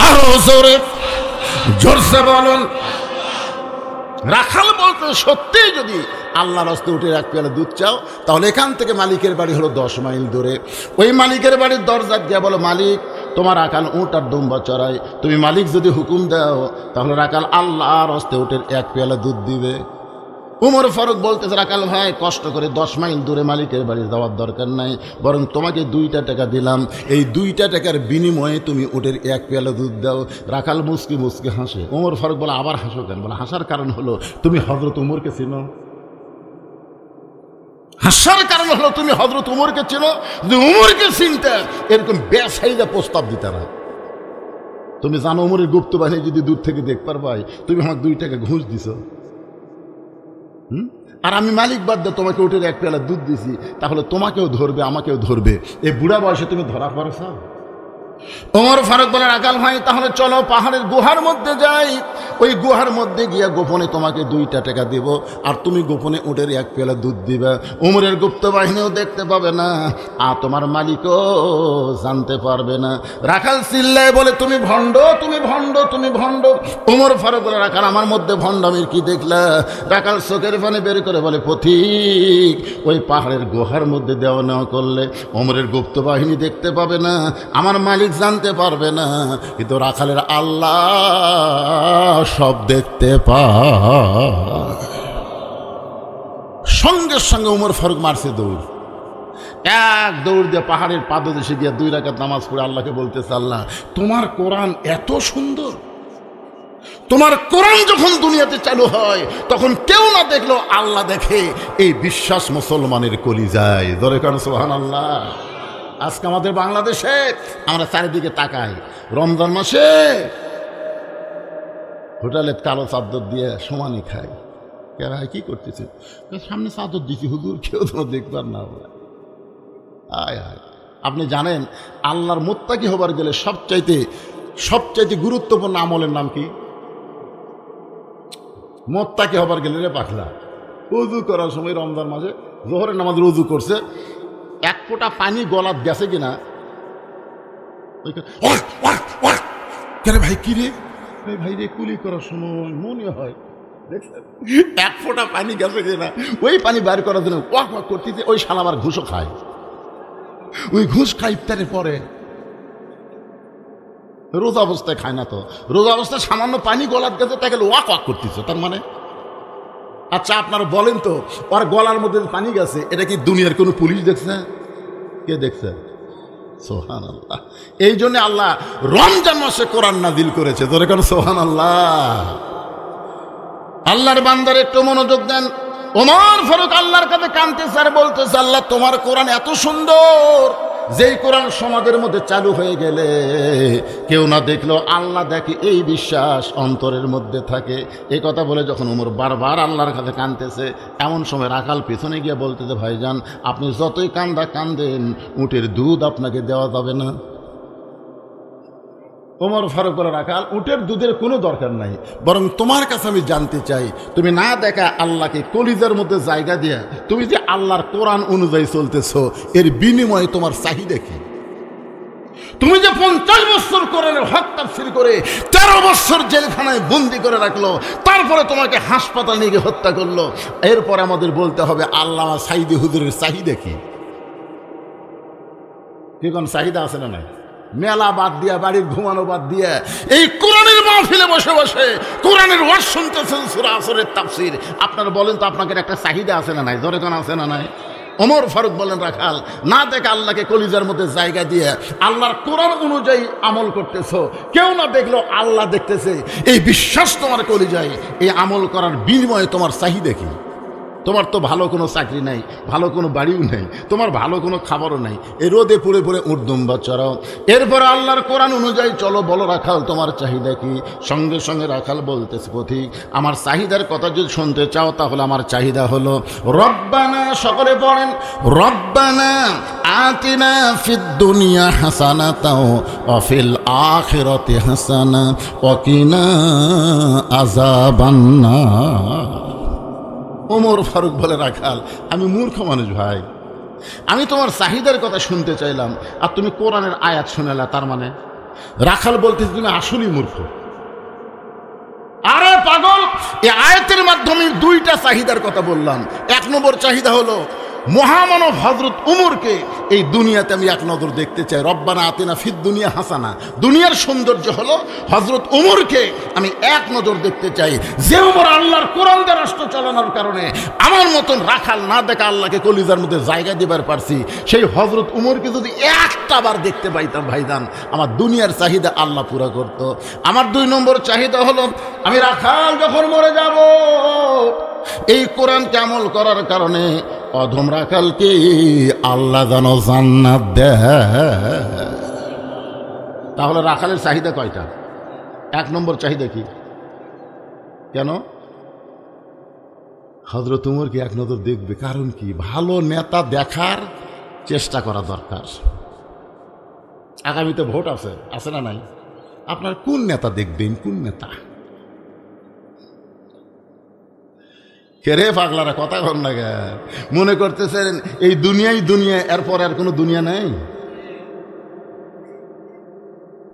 আরো জোরে জোরসে বলুন। রাখাল বলতে সত্যি যদি আল্লাহর হস্তে উঠে 1 পেয়ালা দুধ চাও, তাহলে এখান থেকে মালিকের বাড়ি হলো 10 মাইল দূরে। ওই মালিকের বাড়ির দরজা গিয়ে বলো, মালিক তোমার রাখাল উট আর দুম্বা চড়াই, তুমি মালিক যদি হুকুম দাও তাহলে রাখাল আল্লাহর হস্তে উঠে 1 পেয়ালা দুধ দিবে। উমর ফারুক বলতেছে, রাখাল ভাই কষ্ট করে 10 মাইল দূরে মালিকের বাড়ি যাওয়ার দরকার নাই, বরং তোমাকে 2টা টাকা দিলাম, এই 2টা টাকার বিনিময়ে তুমি উটের 1 পেয়ালা দুধ দাও। রাখাল মুসকি মুসকি হাসে। উমর ফারুক বলে, আবার হাসো কেন? বলে, হাসার কারণ হলো তুমি হযরত উমরকে চিনো। হাসার কারণ হলো তুমি হযরত উমরকে চিনো। যে উমরকে চিনতে এরকম বেসাইদা প্রস্তাব দিতে না। তুমি জানো উমরের গুপ্ত বাহিনী যদি দূর থেকে দেখ পারবাই, তুমি আমাকে 2 টাকা ঘুষ দিছ। আর আমি মালিক বাদ দিয়ে তোমাকে উঠে 1 পেয়ালা দুধ দিছি, তাহলে তোমাকেও ধরবে আমাকেও ধরবে। এই বুড়া বয়সে তুমি ধরা পড়ো চাও? ওমর ফারুক বলে, রাখাল ভাই তাহলে চলো পাহাড়ের গুহার মধ্যে যাই, ওই গুহার মধ্যে গিয়া গোপনে তোমাকে 2টা টাকা দিব, আর তুমি গোপনে উটের 1 পেয়ালা দুধ দিবা। উমরের গুপ্ত বাহিনীও দেখতে পাবে না, আর তোমার মালিকও জানতে পারবে না। রাখাল চিল্লায় বলে, তুমি ভণ্ড, তুমি ভণ্ড, তুমি ভণ্ড। ওমর ফারুক বলে, রাখাল আমার মধ্যে ভণ্ডামির কি দেখলা? রাখাল চোখের পানি বের করে বলে, পথিক ওই পাহাড়ের গুহার মধ্যে দেওয়া নেওয়া করলে ওমরের গুপ্ত বাহিনী দেখতে পাবে না, আমার মালিক জানতে পারবে না, কিন্তু রাখালের আল্লাহ সব দেখতে পায়। সঙ্গে সঙ্গে উমর ফারুক মারছে দৌড়। 1 দৌড় দিয়ে পাহাড়ের পাদদেশে গিয়ে 2 রাকাত নামাজ পড়ে আল্লাহকে বলতেছে, আল্লাহ তোমার কোরআন এত সুন্দর, তোমার কোরআন যখন দুনিয়াতে চালু হয় তখন কেউ না দেখলো আল্লাহ দেখে, এই বিশ্বাস মুসলমানের কলিজায়। ধরে কারণ সুবহানাল্লাহ। আজকে আমাদের বাংলাদেশে আমরা চারিদিকে তাকাই, রমজান মাসে হোটেলে কালো চাদর দিয়ে সমানই খাই। কেন কি করতেছে? সামনে চাদর দিচ্ছি হুজুর, কেউ তো দেখবার না। আয় আয়, আপনি জানেন আল্লাহর মুত্তাকি হবার গেলে সবচাইতে গুরুত্বপূর্ণ আমলের নাম কি? মুত্তাকি হবার গেলে রে পাখলা, উজু করার সময় রমজান মাসে জোহরের নামাজের উজু করছে, 1 ফোঁটা পানি গলাত গেছে কিনা, কেন ভাই কি রে ভাই রে, কুলি করার সময় মনে হয় 1 ফোঁটা পানি গেছে কিনা, ওই পানি বাইর করার জন্য ওয়াক ওয়াক করতেছে। ওই শালা আবার ঘুষও খায়, ওই ঘুষ খায় ইফতারের পরে। রোজা অবস্থায় খায় না তো, রোজা অবস্থায় সামান্য পানি গলাত গেছে তাকে ওয়াক ওয়াক করতেছে। তার মানে আচ্ছা আপনারা বলেন তো, ওর গলার মধ্যে পানি গেছে, এটা কি দুনিয়ার কোনো পুলিশ দেখছে? কে দেখছে? সুবহানাল্লাহ। এই জন্য আল্লাহ রমজান মাসে কোরআন নাযিল করেছে। ধরে কেন সুবহানাল্লাহ। আল্লাহর বান্দার একটু মনোযোগ দেন। ওমর ফারুক আল্লাহর কাছে কাঁদতেছে আর বলতেছে, আল্লাহ তোমার কোরআন এত সুন্দর, যেই কোরআন সমাজের মধ্যে চালু হয়ে গেলে কেউ না দেখলেও আল্লাহ দেখে, এই বিশ্বাস অন্তরের মধ্যে থাকে। এই কথা বলে যখন ওমর বারবার আল্লাহর কাছে কাঁদতেছে, এমন সময় রাখাল পিছনে গিয়ে বলতেছে, ভাইজান আপনি যতই কান্দেন উটের দুধ আপনাকে দেওয়া যাবে না। ওমর ফারুক বলে, রাখাল উটের দুধের কোনো দরকার নাই, বরং তোমার কাছে আমি জানতে চাই, তুমি না দেখা আল্লাহকে কলিজার মধ্যে জায়গা দিয়ে তুমি যে আল্লাহর কোরআন অনুযায়ী চলতেছ, এর বিনিময়ে তোমার চাহিদা কি? তুমি যে 50 বছর কোরআনের হক তাফসীর করে 13 বছর জেলখানায় বন্দি করে রাখলো, তারপরে তোমাকে হাসপাতাল নিয়ে গিয়ে হত্যা করলো, এরপর আমাদের বলতে হবে আল্লামা সাইদি হুজুরের চাহিদা কি? কি কোন চাহিদা আছে না নাই? মেলা বাদ দিয়া, বাড়ির ঘুমানো বাদ দিয়া এই কোরআনের মাহফিলে বসে বসে কোরআনের ওয়াজ শুনতেছেন, সূরা আসরের তাফসীর। আপনারা বলেন তো আপনাদের একটা চাহিদা আছে না নাই? জোরে কোন আছে না নাই? ওমর ফারুক বলেন, রাখাল না দেখে আল্লাহকে কলিজার মধ্যে জায়গা দিয়ে আল্লাহর কোরআন অনুযায়ী আমল করতেছ, কেউ না দেখলো আল্লাহ দেখতেছে, এই বিশ্বাস তোমার কলিজায়, এই আমল করার বিনিময়ে তোমার চাহিদা কি? তোমার তো ভালো কোনো চাকরি নাই, ভালো কোনো বাড়িও নেই, তোমার ভালো কোনো খাবারও নাই, এই রোদে পুড়ে পুড়ে উর্দুম্বা চড়াও, এরপরে আল্লাহর কোরআন অনুযায়ী চলো, বলো রাখাল তোমার চাহিদা কি? সঙ্গে সঙ্গে রাখাল বলতেছে, পথিক আমার চাহিদার কথা যদি শুনতে চাও তাহলে আমার চাহিদা হলো রব্বানা, সকলে পড়েন, রব্বানা আতিনা ফিদ দুনিয়া হাসানাতাও ওয়া ফিল আখিরাতি হাসানা ওয়া কিনা আযাবান্নার। ওমর ফারুক বলে, রাখাল আমি মূর্খ মানুষ ভাই, আমি তোমার চাহিদার কথা শুনতে চাইলাম আর তুমি কোরআনের আয়াত শুনেলা, তার মানে? রাখাল বলতেছে, তুমি আসলেই মূর্খ। আরে পাগল, এই আয়াতের মাধ্যমে দুইটা চাহিদার কথা বললাম। 1 নম্বর চাহিদা হলো মহামানব হযরত উমরকে এই দুনিয়াতে আমি এক নজর দেখতে চাই, রব্বানা আতিনা ফিদ দুনিয়া হাসানা। দুনিয়ার সৌন্দর্য হলো হযরত উমরকে আমি এক নজর দেখতে চাই, যে উমর আল্লাহর কোরআন দিয়ে রাষ্ট্র চালানোর কারণে আমার মতন রাখাল না দেখা আল্লাহকে কলিজার মধ্যে জায়গা দিবার পারছি, সেই হযরত উমরকে যদি একটা বার দেখতে পাইতাম ভাইজান, আমার দুনিয়ার চাহিদা আল্লাহ পুরা করত। আমার 2 নম্বর চাহিদা হলো আমি রাখাল যখন মরে যাব, এই কোরআনকে আমল করার কারণে অধম রাখালকে আল্লাহ যেন জান্নাত দেয়। তাহলে রাখালের চাহিদা কয়টা? 1 নম্বর চাহিদা কি? কেন হযরত উমরকে এক নজর দেখবে? কারণ কি? ভালো নেতা দেখার চেষ্টা করা দরকার। আগামীতে ভোট আছে, আছে না নাই? আপনার কোন নেতা দেখবেন? কোন নেতা? কেরে পাগলারা কথা কর না, মনে করতেছেন এই দুনিয়াই দুনিয়া, এরপর আর কোনো দুনিয়া নেই?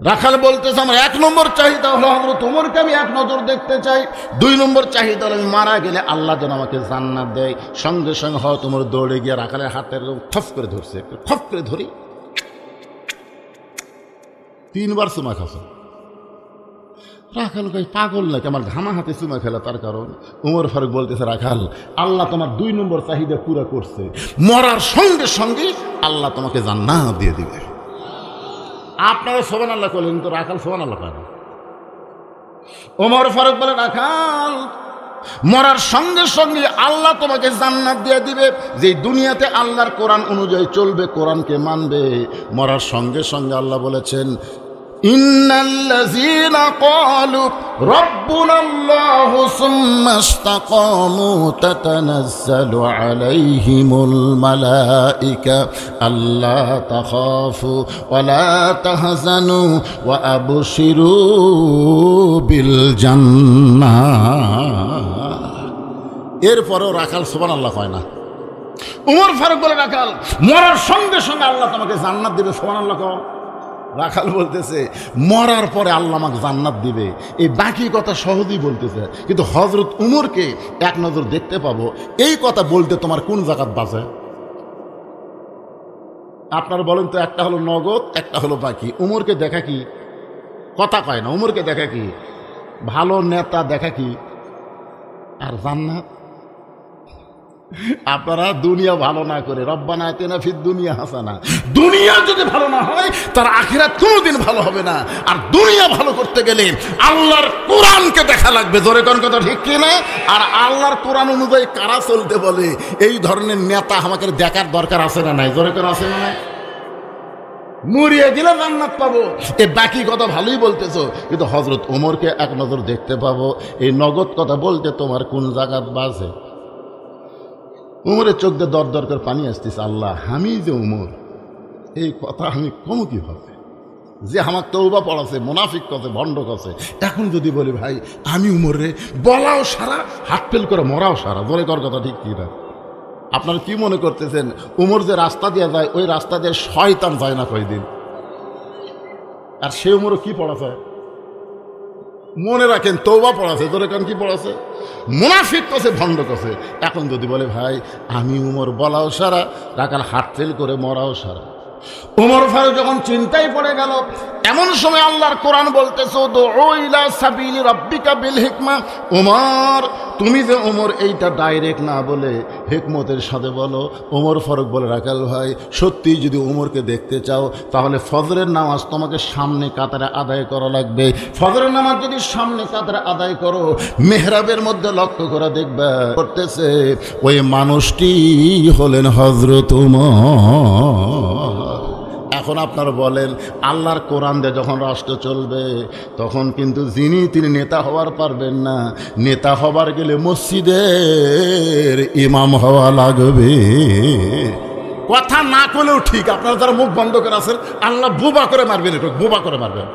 রাখাল বলতেছে আমার 1 নম্বর চাহিদা হলো হযরত ওমরকে আমি এক নজর দেখতে চাই। 2 নম্বর চাহিদা হলো আমি মারা গেলে আল্লাহ যেন আমাকে জান্নাত দেয়। সঙ্গে সঙ্গে হয়তো ওমর দৌড়ে গিয়ে রাখালের হাতের ঠপ করে ধরছে, ঠপ করে ধরি 3 বার চুমা খাচ্ছে। রাখাল কই পাগল নাকি, আমার ঘামা হাতে চুমা খেলা? তার কারণ ওমর ফারুক বলতেছে, রাখাল আল্লাহ তোমার 2 নম্বর চাহিদা পুরা করছে, মরার সঙ্গে সঙ্গে আল্লাহ তোমাকে জান্নাত দিয়ে দিবে। আপনারা সুবহানাল্লাহ বলেন তো, রাখাল সুবহানাল্লাহ পারে? ওমর ফারুক বলে, রাখাল মরার সঙ্গে সঙ্গে আল্লাহ তোমাকে জান্নাত দিয়ে দিবে, যে দুনিয়াতে আল্লাহর কোরআন অনুযায়ী চলবে, কোরআনকে মানবে। মরার সঙ্গে সঙ্গে আল্লাহ বলেছেন, ইন্নাল্লাযীনা ক্বালু রাব্বুনাল্লাহু সুম্মা ইসতাকামু তাতানাজ্জালু আলাইহিমুল মালায়েকা আল্লা তাখাফু ওয়া লা তাহজানু ওয়া আবশিরু বিল জান্নাহ। এরপরও রাখাল সুবহানাল্লাহ কয় না। ওমর ফারুক বলে, রাখাল মরার সঙ্গে সঙ্গে আল্লাহ তোমাকে জান্নাত দিবে, সুবহানাল্লাহ কও। রাখাল বলতেছে, মরার পরে আল্লাহ আমাকে জান্নাত দিবে, এই বাকি কথা সহজেই বলতেছে, কিন্তু হযরত উমরকে এক নজর দেখতে পাবো, এই কথা বলতে তোমার কোন জাকাত বাঁচে? আপনারা বলেন তো, একটা হলো নগদ, একটা হলো বাকি। উমরকে দেখা কি? কথা কয় না। উমরকে দেখা কি? ভালো নেতা দেখা কি? আর জান্নাত? আপনারা দুনিয়া ভালো না করে রব্বানা আতিনা ফিদ দুনিয়া হাসানা, দুনিয়া যদি ভালো না হয় তার আখিরাত কোনোদিন ভালো হবে না। আর দুনিয়া ভালো করতে গেলে আল্লাহর কোরআনকে দেখা লাগবে। জোরে কোন কথা ঠিক কি না? আর আল্লাহর কোরআন অনুযায়ী কারা চলতে বলে, এই ধরনের নেতা আমাকে দেখার দরকার আছে না নাই? জোরে করে আছে না নাই? মরিয়ে দিলে জান্নাত পাবো, এই বাকি কথা ভালোই বলতেছো, কিন্তু হযরত ওমরকে এক নজর দেখতে পাবো, এই নগদ কথা বলতে তোমার কোন জায়গাত বাজে? উমরের চোখ দিয়ে দর দর করে পানি আসতেছে। আল্লাহ, আমি যে উমর, এই কথা আমি কম কিভাবে? যে আমার তওবা পড়াছে, মুনাফিক কথা, ভণ্ড কথা। এখন যদি বলি ভাই আমি উমর রে, বলাও সারা, হাত ফেল করে মরাও সারা, জোরে কর কথা ঠিক কি না? আপনারা কি মনে করতেছেন উমর যে রাস্তা দিয়ে যায় ওই রাস্তা দিয়ে শয়তান যায় না কয়দিন? আর সে উমরও কি পড়াছে? মনে রাখেন তওবা পড়াছে, জোরে কান কি পড়াছে? মুনাফিক কথা, ভণ্ড কথা। এখন যদি বলে ভাই আমি উমর, বলাও সারা, রাখাল হাত ফেল করে মরাও সারা। উমর ফারুক যখন চিন্তায় পড়ে গেল, এমন সময় আল্লাহর কোরআন বলতেছে দুউ ইলা সাবিলি রাব্বিকা বিল হিকমা। উমর তুমি যে উমর এইটা ডাইরেক্ট না বলে হিকমতের সাথে বলো। উমর ফারুক বলে রাখাল ভাই সত্যি যদি উমরকে দেখতে চাও তাহলে ফজরের নামাজ তোমাকে সামনে কাতারে আদায় করা লাগবে। ফজরের নামাজ যদি সামনে কাতারে আদায় করো, মেহরাবের মধ্যে লক্ষ্য করে দেখবে করতেছে ওই মানুষটি হলেন হযরত উমর। এখন আপনারা বলেন আল্লাহর কোরআন দিয়ে যখন রাষ্ট্র চলবে তখন কিন্তু তিনি নেতা হওয়ার পারবেন না। নেতা হবার গেলে মসজিদের ইমাম হওয়া লাগবে। কথা না করলেও ঠিক, আপনারা যারা মুখ বন্ধ করে আছেন আল্লাহ বোবা করে মারবেন, একটু বোবা করে মারবেন।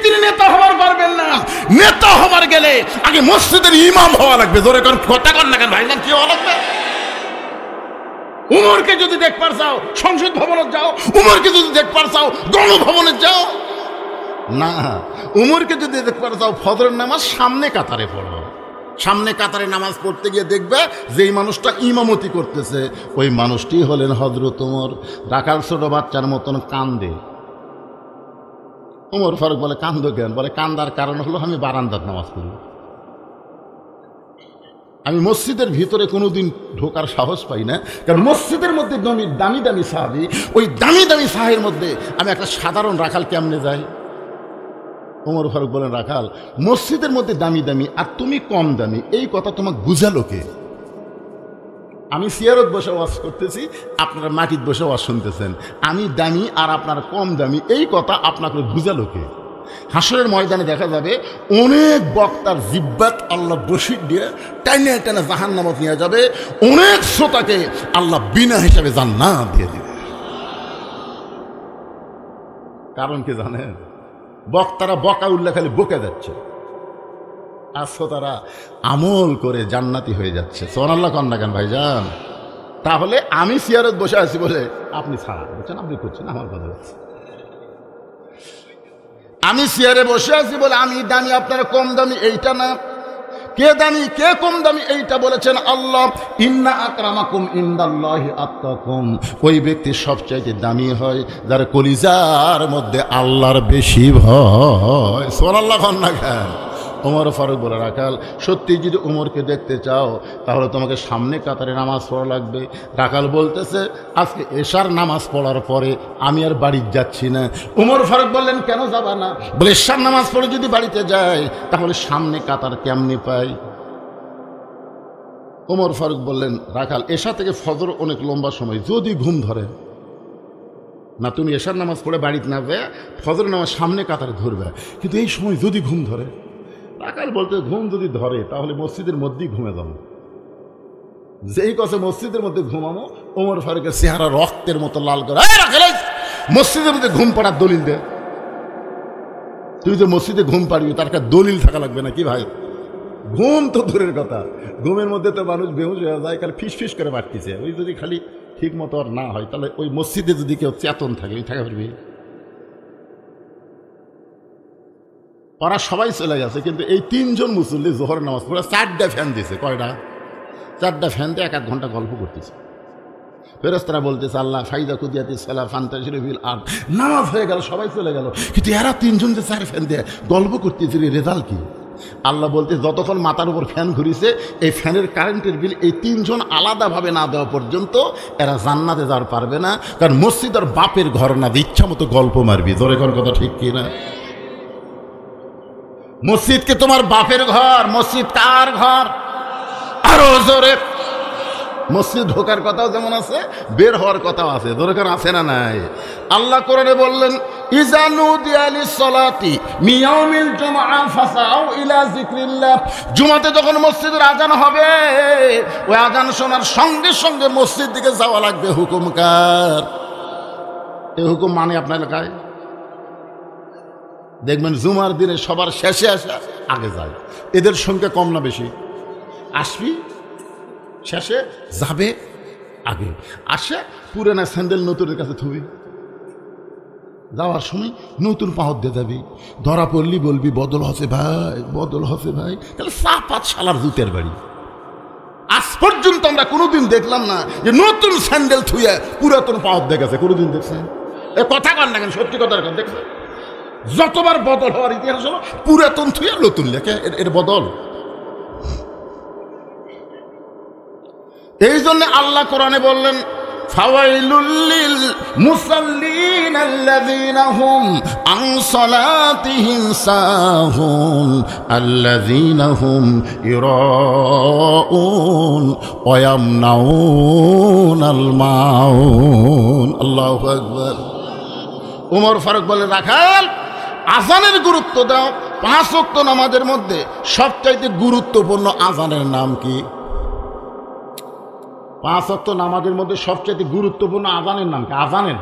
তিনি নেতা হবার পারবেন না। নেতা হবার গেলে আগে মসজিদের ইমাম হওয়া লাগবে। জোরে কথা কর না কেন ভাইজান, কি হওয়া লাগবে? উমরকে যদি দেখবার চাও সংসদ ভবনে যাও, উমরকে যদি দেখবার চাও গণভবনে যাও। না, উমরকে যদি দেখবার চাও ফজরের নামাজ সামনে কাতারে পড়ো। সামনে কাতারে নামাজ পড়তে গিয়ে দেখবে যেই মানুষটা ইমামতি করতেছে ওই মানুষটি হলেন হযরত উমর। রাখাল ছোট বাচ্চার মতন কান্দে। উমর ফারুক বলে কান্দো কেন? বলে কান্দার কারণ হলো আমি বারান্দার নামাজ পড়ি, আমি মসজিদের ভিতরে কোনোদিন ঢোকার সাহস পাই না। কারণ মসজিদের মধ্যে দামি দামি সাহাবী, ওই দামি দামি সাহের মধ্যে আমি একটা সাধারণ রাখাল কেমনে যাই? ওমর ফারুক বলেন রাখাল মসজিদের মধ্যে দামি দামি আর তুমি কম দামি, এই কথা তোমাকে বুঝালো কে? আমি সিয়ারত বসে ওয়াজ করতেছি, আপনারা মাটিতে বসে ওয়াজ শুনতেছেন। আমি দামি আর আপনার কম দামি, এই কথা আপনাকে বুঝালো কে? হাসরের ময়দানে দেখা যাবে অনেক বক্তার জিব্বাত আল্লাহ বশির দিয়ে টাইনে টাইনে জাহান্নামে নিয়ে যাবে। অনেক শ্রোতাকে আল্লাহ বিনা হিসাবে জান্নাত দিয়ে দিবে। কারণ কি জানেন? বক্তারা বকা উল্লেখ খালি বকে যাচ্ছে আর শ্রোতারা আমল করে জান্নাতি হয়ে যাচ্ছে। সুবহানাল্লাহ কন না কেন ভাইজান? তাহলে আমি সিয়ারত বসে আছি বলে আপনি ছাড়া বলছেন, আপনি করছেন আমার কথা হচ্ছে। আমি চেয়ারে বসে আছি বলে আমি দামি আপনারা কম দামি এইটা না। কে দামি কে কম দামি এইটা বলেছেন আল্লাহ। ইন্না আকরামাকুম ইনদাল্লাহি আতকাকুম, ওই ব্যক্তি সবচাইতে দামি হয় যার কলিজার মধ্যে আল্লাহর বেশি ভয়। সুবহানাল্লাহ না কেন? ওমর ফারুক বলে রাখাল সত্যি যদি উমরকে দেখতে চাও তাহলে তোমাকে সামনে কাতারে নামাজ পড়া লাগবে। রাখাল বলতেছে আজকে এশার নামাজ পড়ার পরে আমি আর বাড়ি যাচ্ছি না। ওমর ফারুক বললেন কেন যাবা না? বলে এশার নামাজ পড়ে যদি বাড়িতে যাই তাহলে সামনে কাতার কেমনি পাই? ওমর ফারুক বললেন রাখাল এশা থেকে ফজর অনেক লম্বা সময়, যদি ঘুম ধরে না তুমি এশার নামাজ পড়ে বাড়িতে না যায় ফজর নামাজ সামনে কাতারে ধরবে, কিন্তু এই সময় যদি ঘুম ধরে। রাখাল বলতে ঘুম যদি ধরে তাহলে মসজিদের মধ্যেই ঘুমে যাবো। যেই কথা মসজিদের মধ্যে ঘুমাবো ওমর ফারুকের চেহারা রক্তের মতো লাল করে। মসজিদের মধ্যে ঘুম পাড়ার দলিল দে। তুই যে মসজিদে ঘুম পাড়বি তার একটা দলিল থাকা লাগবে না কি ভাই? ঘুম তো দূরের কথা, ঘুমের মধ্যে তো মানুষ বেহুশ হয়ে যায়, খালি ফিস ফিস করে বাড়তিছে। ওই যদি খালি ঠিক মতো আর না হয় তাহলে ওই মসজিদে যদি কেউ চেতন থাকে ওই থাকা পারবি? ওরা সবাই চলে গেছে, কিন্তু এই তিনজন মুসল্লি জোহর নামাজ পড়ে 4টা ফ্যান দিয়েছে। কয়টা? 4টা ফ্যান দিয়ে 1-1 ঘন্টা গল্প করতেছে। ফেরেশতারা বলতেছে আল্লাহ ফাইদা কুদিয়াতি সালা ফান্তাশিরুল আরদ, নামাজ হয়ে গেল সবাই চলে গেল, কিন্তু এরা তিনজন যে 4 ফ্যান দিয়ে গল্প করতেছিল রেজাল্ট কি? আল্লাহ বলতে যতক্ষণ মাথার উপর ফ্যান ঘুরিছে এই ফ্যানের কারেন্টের বিল এই তিনজন আলাদাভাবে না দেওয়া পর্যন্ত এরা জান্নাতে যাওয়ার পারবে না। কারণ মসজিদ আর বাপের ঘর না, ইচ্ছা মতো গল্প মারবি। জোরে কোন কথা ঠিক কি না? মসজিদ কি তোমার বাপের ঘর? মসজিদ কার ঘর? আরো জোরে। মসজিদ ঢোকার কথাও যেমন আছে, বের হওয়ার কথাও আছে। দরকার আছে না নাই? আল্লাহ কোরআনে বললেন, ইযা নুদিয়া লিস-সালাতি মিন ইয়াউমিল জুমআ ফাসাউ ইলা যিকরিল্লাহ। জুমাতে যখন মসজিদের আজান হবে, ওই আজান শোনার সঙ্গে সঙ্গে মসজিদ দিকে যাওয়া লাগবে। হুকুম কার? এই হুকুম মানে আপনার এলাকায় দেখবেন জুমার দিনে সবার শেষে আসে, আগে যায়। এদের সংখ্যা কম না বেশি? আসবি শেষে, যাবে আগে। আসে পুরানা স্যান্ডেল নতুনের কাছে থবি, যাওয়ার সময় নতুন পাহর দিয়ে যাবি। ধরা পড়লি বলবি বদল হসে ভাই, বদল হসে ভাই। তাহলে সাপাত শালার জুতের বাড়ি। আজ পর্যন্ত আমরা কোনোদিন দেখলাম না যে নতুন স্যান্ডেল থুয়ে পুরাতন পাহর দিয়ে গেছে। কোনোদিন দেখছেন? এ কথা কন না কেন? সত্যি কথা দেখছেন? যতবার বদল হওয়ার ইতিহাস হলো পুরাতন থুয়ে নতুন লেখে, এর বদল। এই জন্য আল্লাহ কোরআনে বললেন, ফাওয়াইলুল লিল মুসাল্লিন আল্লাযীনা হুম আন সালাতিহিম সাহুন আল্লাযীনা হুম ইরাউন ওয়া ইয়ামনাউনাল মাউন। আল্লাহু আকবার। ওমর ফারুক বলে, রাখাল, আজানের গুরুত্ব দাও। 5 ওয়াক্ত নামাজের মধ্যে সবচাইতে গুরুত্বপূর্ণ আজানের নাম কি? 5 ওয়াক্ত নামাজের মধ্যে সবচাইতে গুরুত্বপূর্ণ আজানের নাম কি? আজানের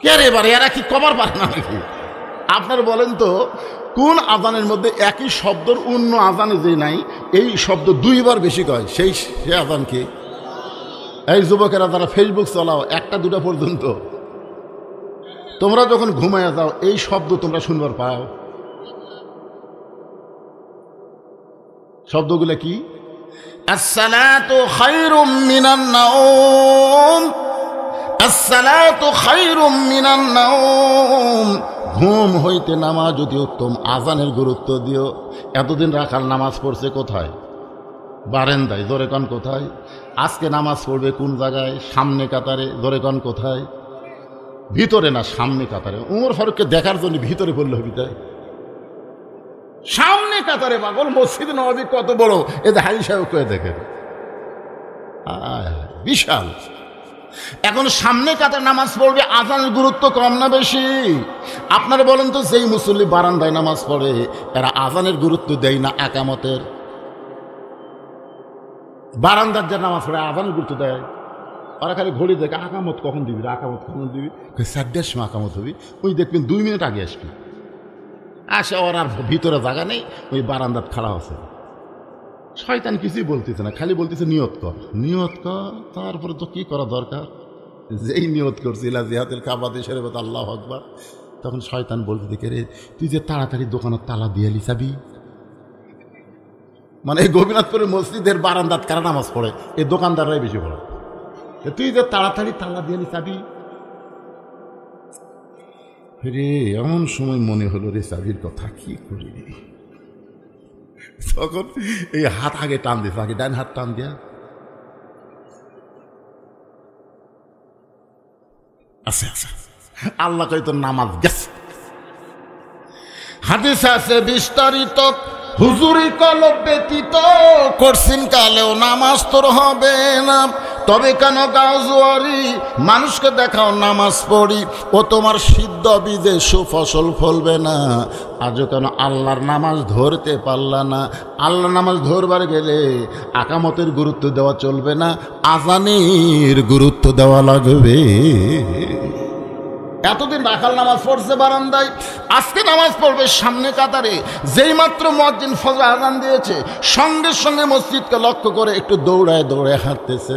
কে রে? এবার এরা কি কবার পারে না নাকি? আপনার বলেন তো, কোন আজানের মধ্যে একই শব্দর অন্য আজানে যে নাই, এই শব্দ 2 বার বেশি কয়, সেই আজান কি? এই যুবকেরা যারা ফেসবুক চালাও 1টা 2টা পর্যন্ত, তোমরা যখন ঘুমায় যাও এই শব্দ তোমরা শুনবার পাও। শব্দগুলো কি? আসসালাতু খায়রুম মিনান নাওম, আসসালাতু খায়রুম মিনান নাওম। ঘুম হইতে নামাজ অতি উত্তম। আজানের গুরুত্ব দিও। এতদিন রাখাল নামাজ পড়ছে কোথায়? বারান্দায়। জোরে কন কোথায়? আজকে নামাজ পড়বে কোন জায়গায়? সামনে কাতারে। জোরে কন কোথায়? ভিতরে না, সামনে কাতারে। উমর ফারুককে দেখার জন্য ভিতরে পড়লে হবে তাই? সামনে কাতারে পাগল। মসজিদ নববী কত বড়, এদের হাই সাহেব করে দেখেন, বিশাল। এখন সামনে কাতারে নামাজ পড়বে, আজানের গুরুত্ব কম না বেশি? আপনারা বলেন তো, যেই মুসল্লি বারান্দায় নামাজ পড়ে এরা আজানের গুরুত্ব দেয় না একামতের? বারান্দার যারা নামাজ পড়ে আজানের গুরুত্ব দেয়? ওরা খালি ঘড়ি দেখে, আকামত কখন দিবি, আকামত কখন দিবি? 4টার সময় আকামত হবি, ওই দেখবেন 2 মিনিট আগে আসবি। আসে, ওর আর ভিতরে জায়গা নেই, ওই বারান্দাত খাড়া আছে। শয়তান কিছুই বলতেছে না, খালি বলতেছে নিয়ত কর, নিয়ত কর। তারপরে তো কি করা দরকার? যেই নিয়ত করছি ইলা জিহাদিল কাবাতি শরীফত আল্লাহু আকবার, তখন শয়তান বলতে দেখে, রে তুই যে তাড়াতাড়ি দোকানের তালা দিয়ে লিসাবি। মানে এই গোপীনাথপুরের মসজিদের বারান্দাত কারা নামাজ পড়ে? এই দোকানদাররাই বেশি পড়ে। তুই যে তাড়াতাড়ি তালা দিয়ে লিসাবি। রে এমন সময় মনে হলো, রে চাবির কথা কি করি। তখন এই হাত আগে টান দিস, আগে ডান হাত টান দিয়া, আচ্ছা আচ্ছা আল্লাহ কই তোর নামাজ গেছে। হাদিসে আছে বিস্তারিত, হুজুরি কলব ব্যতীত করছিন কালেও নামাজ তোর হবে না। তবে কেন গাজুয়ারি, মানুষকে দেখাও নামাজ পড়ি, ও তোমার সিদ্ধ বীজে সুফসল ফলবে না। আজও কেন আল্লাহর নামাজ ধরতে পারলা না? আল্লাহর নামাজ ধরবার গেলে আকামতের গুরুত্ব দেওয়া চলবে না, আজানের গুরুত্ব দেওয়া লাগবে। এতদিন রাখাল নামাজ পড়ছে বারান্দায়, আজকে নামাজ পড়বে সামনে কাতারে। যেই মাত্র মুয়াজ্জিন ফজর আযান দিয়েছে, সঙ্গে সঙ্গে মসজিদকে লক্ষ্য করে একটু দৌড়ায় দৌড়ায় হাঁটতেছে।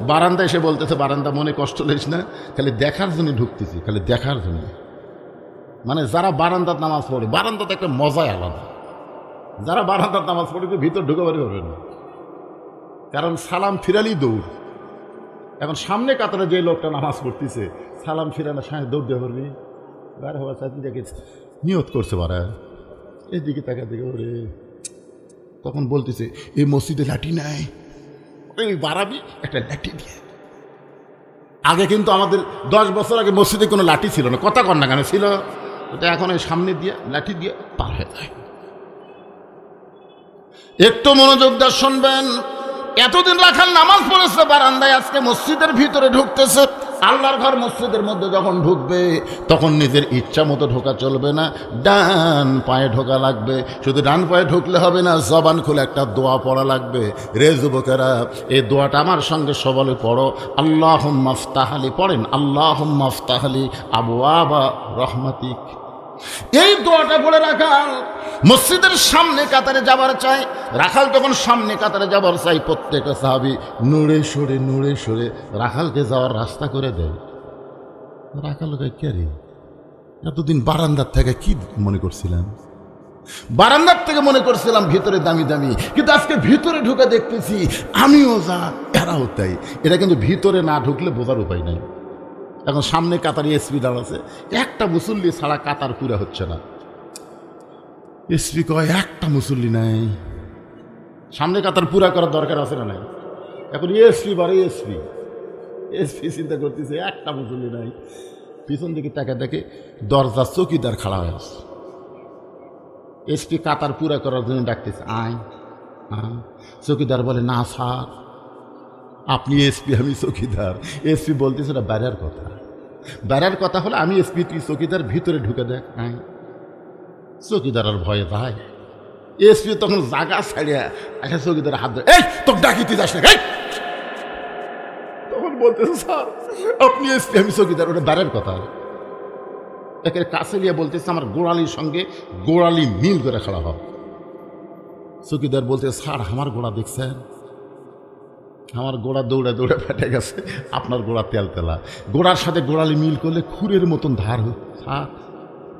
বারান্দায় এসে বলতেছে, বারান্দা মনে কষ্ট লইস না, খালি দেখার জন্য ঢুকতেছি, খালি দেখার জন্য। মানে যারা বারান্দার নামাজ পড়ে, বারান্দাতে একটা মজাই আলাদা। যারা বারান্দার নামাজ পড়ে ভিতর ঢুকে বাড়ি হবে না, কারণ সালাম ফিরালি দৌড়। এখন সামনে কাতারে যে লোকটা নামাজ পড়তেছে, সালাম ফিরানো সামনে দৌড় দিয়ে পারবি? বাইরে হওয়ার চাকরি দেখে নিয়ত করছে বারা, এদিকে তাকা দিকে ওরে। তখন বলতেছে, এই মসজিদে লাঠি নাই, ওই বাড়াবি একটা লাঠি দিয়ে। আগে কিন্তু আমাদের 10 বছর আগে মসজিদে কোনো লাঠি ছিল না, কথা কর না কেন ছিল, এটা এখন এই সামনে দিয়ে লাঠি দিয়ে পার হয়ে যায়। একটু মনোযোগ দিয়ে শুনবেন, এতদিন রাখাল নামাজ পড়েছে বারান্দায়, আজকে মসজিদের ভিতরে ঢুকতেছে। আল্লাহর ঘর মসজিদের মধ্যে যখন ঢুকবে তখন নিজের ইচ্ছা মতো ঢোকা চলবে না, ডান পায়ে ঢোকা লাগবে। শুধু ডান পায়ে ঢুকলে হবে না, জবান খুলে একটা দোয়া পড়া লাগবে। রে যুবকেরা, এই দোয়াটা আমার সঙ্গে সবলে পড়ো। আল্লাহুম্মা ইফতাহলি, পড়েন আল্লাহুম্মা ইফতাহলি আবওয়াবা রহমাতিক। এই দোয়াটা পড়ে রাখাল মসজিদের সামনে কাতারে যাবার চাই। রাখাল যখন সামনে কাতারে যাবার চাই, প্রত্যেকটা সাহাবী নড়ে সরে রাখালকে যাওয়ার রাস্তা করে দেয়। রাখাল কে রে? এতদিন বারান্দার থেকে কি মনে করছিলাম? বারান্দার থেকে মনে করছিলাম ভিতরে দামি দামি, কিন্তু আজকে ভিতরে ঢুকে দেখতেছি আমিও যা এরাও তাই। এটা কিন্তু ভিতরে না ঢুকলে বোঝার উপায় নাই। এখন সামনে কাতারে এসপি দাঁড়াচ্ছে, একটা মুসল্লি ছাড়া কাতার পুরা হচ্ছে না। এসপি কয় একটা মুসল্লি নাই, সামনে কাতার পুরা করার দরকার আছে না নাই? এখন এসপি বারে এসপি চিন্তা করতেছে একটা মুসল্লি নাই। পিছন দিকে তাকে দেখে দরজা চৌকিদার খাড়া হয়ে আছে। এসপি কাতার পুরা করার জন্য ডাকতেছে, আয়। চৌকিদার বলে, না স্যার, আপনি এসপি, আমি চৌকিদার। এসপি বলতেছে না বাইরের কথা হলে আমি এসপি, তুই চৌকিদার, ভিতরে ঢুকে দেখ। চৌকিদার আর ভয়ে যায়। এসপি তখন জাগা ছাড়িয়া একটা চৌকিদার হাত ধরে, এই তোর ডাকিতে যাস না। তখন বলতেছে, স্যার আপনি এসপি, আমি চৌকিদার। ওটা বাইরের কথা। একের কাছে নিয়ে বলতেছে, আমার গোড়ালির সঙ্গে গোড়ালি মিল করে খাড়া হয়। চৌকিদার বলতে, স্যার আমার গোড়া দেখছেন? আমার গোড়া দৌড়ে ফেটে গেছে, আপনার গোড়া তেলা। গোড়ার সাথে গোড়ালি মিল করলে খুরের মতন ধার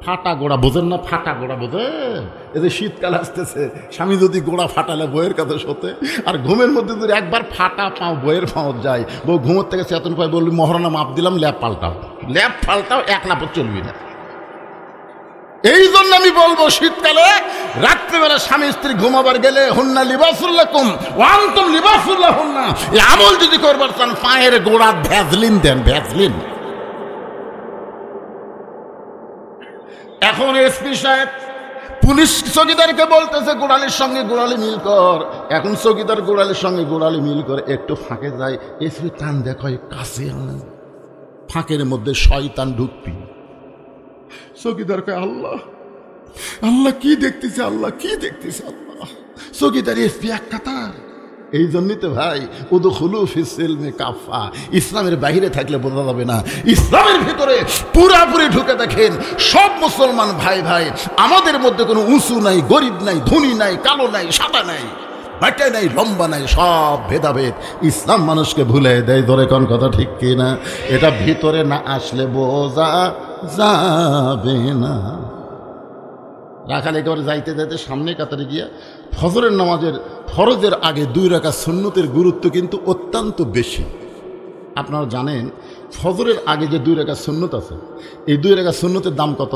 ফাটা গোড়া, বোঝেন না? ফাটা গোড়া বোঝেন? এই যে শীতকাল আসতেছে, স্বামী যদি গোড়া ফাটালে বইয়ের কাছে সতে, আর ঘুমের মধ্যে যদি একবার ফাটা পাও বইয়ের পাও যায়, বউ ঘুমোর থেকে চেতন পায়, বলবি মহারণা মাপ দিলাম, ল্যাপ পাল্টাও, এক লাপত চলবি না। এই জন্য আমি বলবো, শীতকালে রাত্রিবেলা স্বামী স্ত্রী ঘুমাবার গেলে হুন্না লিবাসুল্লাকুম ওয়া আনতুম লিবাসুল্লাহুন্না, এই আমল যদি করবার চান পায়ের গোড়া ভ্যাজলিন দেন, ভ্যাজলিন। এখন এসপি সাহেব পুলিশ চৌকিদারকে বলতেছে, গোড়ালির সঙ্গে গোড়ালি মিল কর। এখন চৌকিদার গোড়ালির সঙ্গে গোড়ালি মিল করে একটু ফাঁকে যায়। এসপি টান দেখায়, কাছে আন, ফাঁকের মধ্যে শয়তান ঢুকবি। চৌকিদার কয়, আল্লাহ কি দেখতেছে, আল্লাহ। চৌকিদার এসপি এক কাতার। এই জন্যই তো ভাই, উদখুলু ফিস সিলমি কাফা, ইসলামের বাইরে থাকলে বোঝা যাবে না, ইসলামের ভিতরে পুরাপুরি ঢুকে দেখেন। সব মুসলমান ভাই, আমাদের মধ্যে কোনো উঁচু নাই, গরিব নাই, ধনী নাই, কালো নাই, সাদা নাই, বাটা নাই, লম্বা নাই, সব ভেদাভেদ। ইসলাম মানুষকে ভুলে দেয়। ধরে কোন কথা ঠিক কিনা? এটা ভিতরে না আসলে বোঝা যাবে না। রাখাল একেবারে যাইতে সামনে কাতারে গিয়া ফজরের নামাজের ফরজের আগে 2 রাকাত সুন্নতের গুরুত্ব কিন্তু অত্যন্ত বেশি। আপনারা জানেন, ফজরের আগে যে 2 রাকাত সুন্নত আছে, এই 2 রাকাত সুন্নতের দাম কত?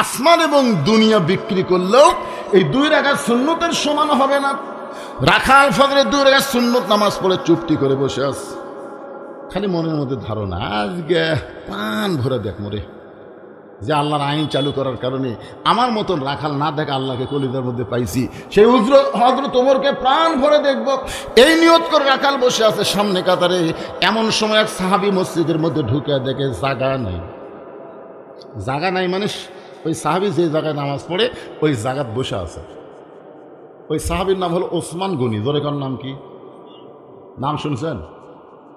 আসমান এবং দুনিয়া বিক্রি করলেও এই 2 রাকাত সুন্নতের সমান হবে না। রাখাল ফজরের 2 রাকাত সুন্নত নামাজ পড়ে চুপটি করে বসে আছে। খালি মনের মধ্যে ধারণা, আজকে পান ভরে দেখ মরে, যে আল্লাহর আইন চালু করার কারণে আমার মতন রাখাল না দেখা আল্লাহকে কলিজার মধ্যে পাইছি, সেই হযরত ওমরকে প্রাণ ভরে দেখব, এই নিয়ত করে রাখাল বসে আছে সামনে কাতারে। এমন সময় এক সাহাবী মসজিদের মধ্যে ঢুকে দেখে জায়গা নাই, মানে ওই সাহাবী যে জায়গায় নামাজ পড়ে ওই জায়গায় বসে আছে। ওই সাহাবীর নাম হলো ওসমান গনি। জোরে কার নাম কি? নাম শুনছেন?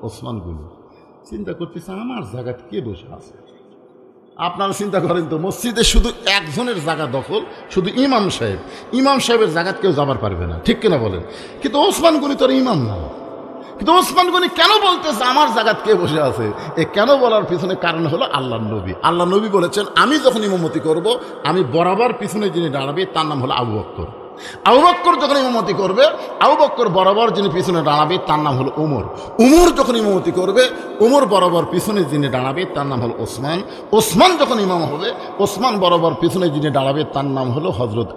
ওসমান গনি। চিন্তা করতেছে, আমার জায়গায় কে বসে আছে? আপনারা চিন্তা করেন তো, মসজিদে শুধু একজনের জায়গা দখল, শুধু ইমাম সাহেবের জায়গায় কেউ যাবার পারবে না, ঠিক কিনা বলেন? কিন্তু ওসমান গনি তো ইমাম না। কিন্তু ওসমান গনি কেন বলতেছে আমার জায়গায় কে বসে আছে? এ কেন বলার পিছনে কারণ হলো আল্লাহ নবী বলেছেন, আমি যখন ইমামতি করব, আমি বরাবর পিছনে যিনি দাঁড়াবে তার নাম হলো আবু বকর। আবু বকর যখন ইমামতি করবে, আবু বকর বরাবর যিনি পিছনে দাঁড়াবে তার নাম হলো উমর যখন ইমামতি করবে, উমর বরাবর পিছনে যিনি দাঁড়াবে তার নাম হলো ওসমান যখন ইমাম হবে, ওসমান বরাবর পিছনে যিনি দাঁড়াবে তার নাম হলো হযরত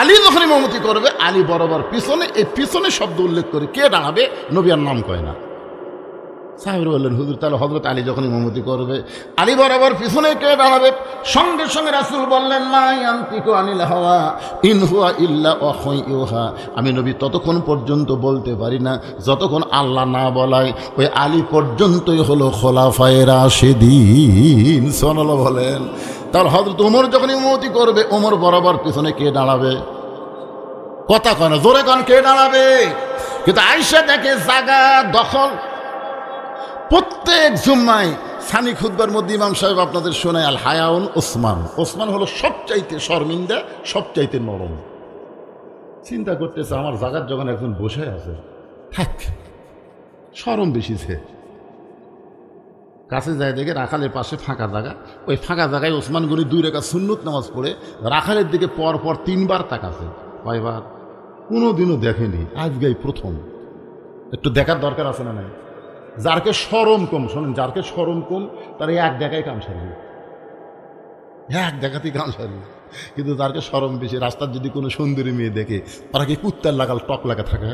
আলী যখন ইমামতি করবে, আলী বরাবর পিছনে, এই পিছনে শব্দ উল্লেখ করে কে দাঁড়াবে নবী আর নাম কয় না। সাহেব বললেন, হুজুর তাহলে হযরত আলী যখন ইমামতি করবে, আলী বরাবর পিছনে কে দাঁড়াবে? সঙ্গে সঙ্গে রাসূল বললেন, মা ইয়ানতিকু আনিল হাওয়া ইন হুয়া ইল্লা ওয়াহয়ুন ইউহা। আমি নবী ততক্ষণ পর্যন্ত বলতে পারি না যতক্ষণ আল্লাহ না বলায়। ওই আলী পর্যন্তই হলো খোলাফায়ে রাশিদিন। সুবহানাল্লাহ বলেন। তাহলে হযরত ওমর যখন ইমামতি করবে, ওমর বরাবর পিছনে কে দাঁড়াবে? কথা কয় না, জোরে কন, কে দাঁড়াবে? কিন্তু আয়েশা দেখে জায়গা দখল। প্রত্যেক জুম্মায় সানি খুতবার মধ্যে ইমাম সাহেব আপনাদের শোনায় আল হায়াউন ওসমান। ওসমান হলো সবচাইতে শর্মিন্দা, সবচাইতে নরম। চিন্তা করতেছে, আমার জায়গার যখন একজন বসে আছে, থাক, শরম বেশিছে। কাছে যায় দেখে রাখালের পাশে ফাঁকা জায়গা, ওই ফাঁকা জায়গায় ওসমান গনি 2 রাকাত সুন্নত নামাজ পড়ে রাখালের দিকে পর পর 3 বার তাকাছে। কয়বার? কোনোদিনও দেখেনি, আজকেই প্রথম। একটু দেখার দরকার আছে না নাই? যারকে শরম কম, শোনেন, যারকে শরম কম তার এক দেখায় কাম সারবে, এক দেখাতেই কাম সারবে। কিন্তু যারকে শরম বেশি, রাস্তার যদি কোনো সুন্দরী মেয়ে দেখে, তারা কি কুত্তার লাগাল টক লাগা থাকে?